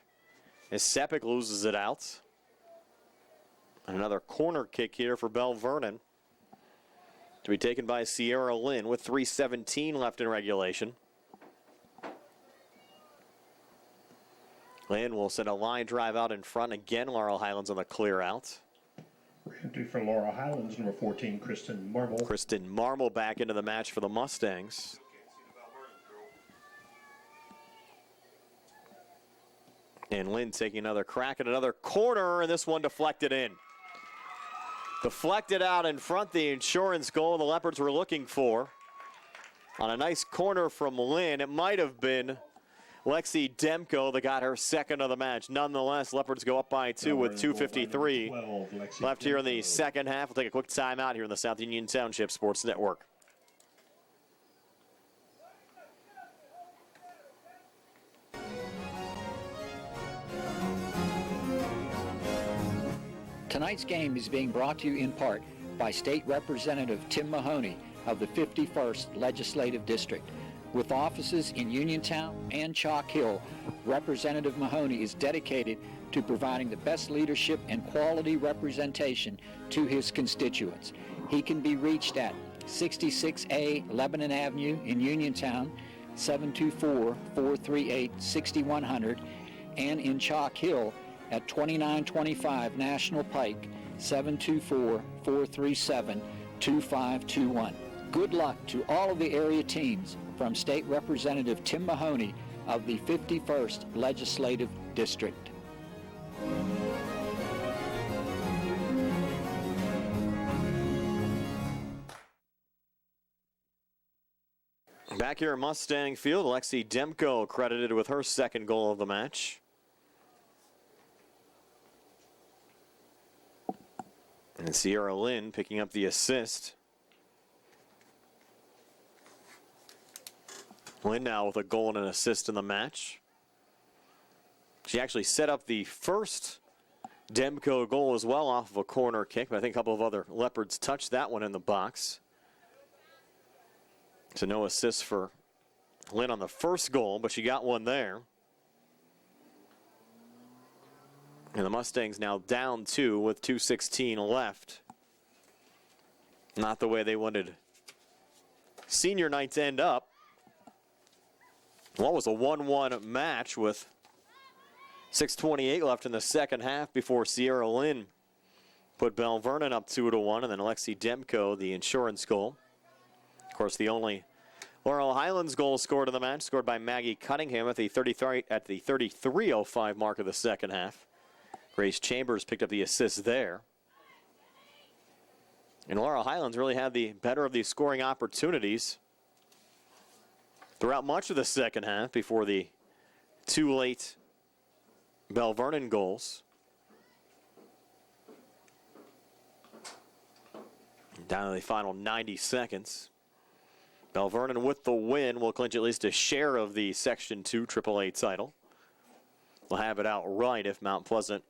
Speaker 1: As Sepik loses it out. And another corner kick here for Belle Vernon. To be taken by Ciara Lynn with 3:17 left in regulation. Lynn will send a line drive out in front. Again, Laurel Highlands on the clear out.
Speaker 3: Entry for Laurel Highlands, number 14, Kristen Marble.
Speaker 1: Kristen Marble back into the match for the Mustangs. And Lynn taking another crack at another corner, and this one deflected in. Deflected out in front, the insurance goal the Leopards were looking for. On a nice corner from Lynn, it might have been Lexi Demko that got her second of the match. Nonetheless, Leopards go up by 2 with 2:53 left here in the second half. We'll take a quick timeout here in the South Union Township Sports Network.
Speaker 2: Tonight's game is being brought to you in part by State Representative Tim Mahoney of the 51st Legislative District. With offices in Uniontown and Chalk Hill, Representative Mahoney is dedicated to providing the best leadership and quality representation to his constituents. He can be reached at 66A Lebanon Avenue in Uniontown, 724-438-6100, and in Chalk Hill at 2925 National Pike, 724-437-2521. Good luck to all of the area teams from State Representative Tim Mahoney of the 51st Legislative District.
Speaker 1: Back here at Mustang Field, Lexi Demko credited with her second goal of the match. And Ciara Lynn picking up the assist. Lynn now with a goal and an assist in the match. She actually set up the first Demko goal as well off of a corner kick, but I think a couple of other Leopards touched that one in the box. So no assists for Lynn on the first goal, but she got one there. And the Mustangs now down 2 with 2:16 left. Not the way they wanted senior night to end up. What was a 1-1 match with 6:28 left in the second half before Ciara Lynn put Belle Vernon up 2-1, and then Lexi Demko, the insurance goal. Of course, the only Laurel Highlands goal scored in the match, scored by Maggie Cunningham at the 33:05 mark of the second half. Grace Chambers picked up the assist there. And Laurel Highlands really had the better of these scoring opportunities throughout much of the second half before the two late Belle Vernon goals. Down to the final 90 seconds. Belle Vernon with the win will clinch at least a share of the Section 2 AAA title. They'll have it outright if Mount Pleasant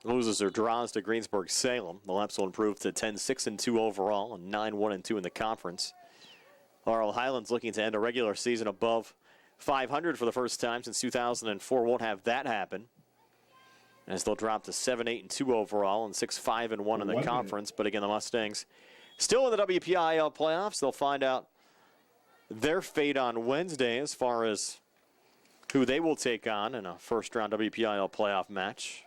Speaker 1: loses or draws to Greensburg-Salem. The Leps will improve to 10-6-2 overall and 9-1-2 in the conference. Laurel Highlands looking to end a regular season above 500 for the first time since 2004. Won't have that happen, as they'll drop to 7-8-2 overall and 6-5-1 in the conference. But again, the Mustangs still in the WPIAL playoffs. They'll find out their fate on Wednesday as far as who they will take on in a first-round WPIAL playoff match.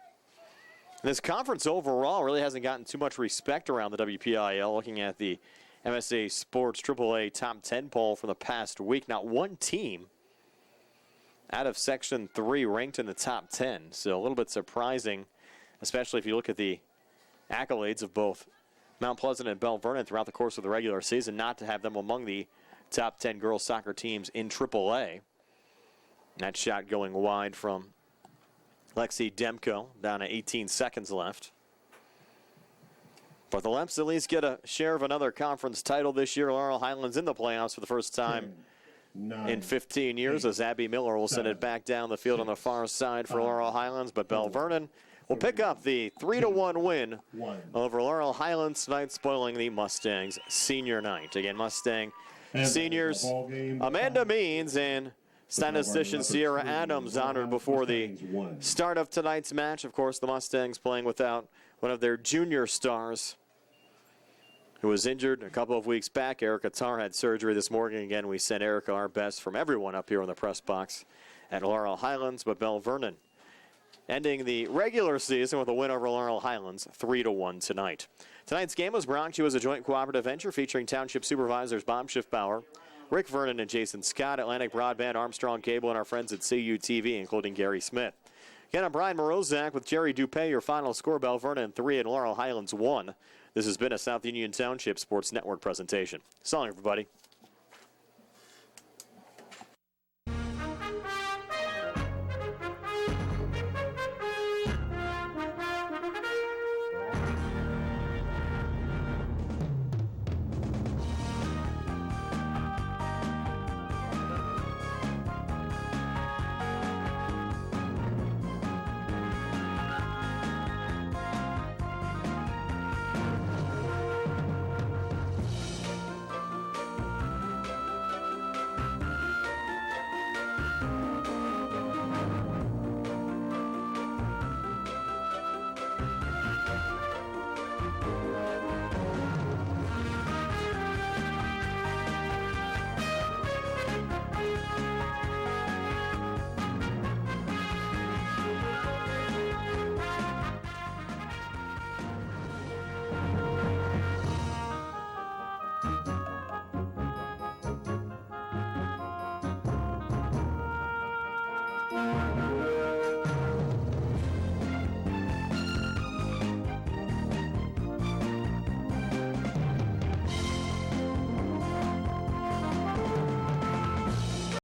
Speaker 1: This conference overall really hasn't gotten too much respect around the WPIAL. Looking at the MSA Sports AAA Top 10 poll for the past week, not one team out of Section 3 ranked in the top 10. So a little bit surprising, especially if you look at the accolades of both Mount Pleasant and Belle Vernon throughout the course of the regular season, not to have them among the top 10 girls soccer teams in AAA. That shot going wide from Lexi Demko, down to 18 seconds left. But the Leps at least get a share of another conference title this year. Laurel Highlands in the playoffs for the first time in 15 years, as Abby Miller will send it back down the field on the far side for Laurel Highlands. But Belle Vernon will pick up the 3-1 win over Laurel Highlands tonight, spoiling the Mustangs senior night. Again, Mustang seniors Amanda Means and statistician Ciara Adams honored before the start of tonight's match. Of course, the Mustangs playing without one of their junior stars who was injured a couple of weeks back. Erica Tarr had surgery this morning. Again, we sent Erica our best from everyone up here in the press box at Laurel Highlands. But Belle Vernon ending the regular season with a win over Laurel Highlands 3-1 tonight. Tonight's game was brought to you as a joint cooperative venture featuring Township Supervisors Bob Schiffbauer, Rick Vernon and Jason Scott, Atlantic Broadband, Armstrong Cable, and our friends at CUTV, including Gary Smith. Again, I'm Brian Morozak with Jerry Dupay. Your final score, Belle Vernon 3 and Laurel Highlands 1. This has been a South Union Township Sports Network presentation. So long, everybody.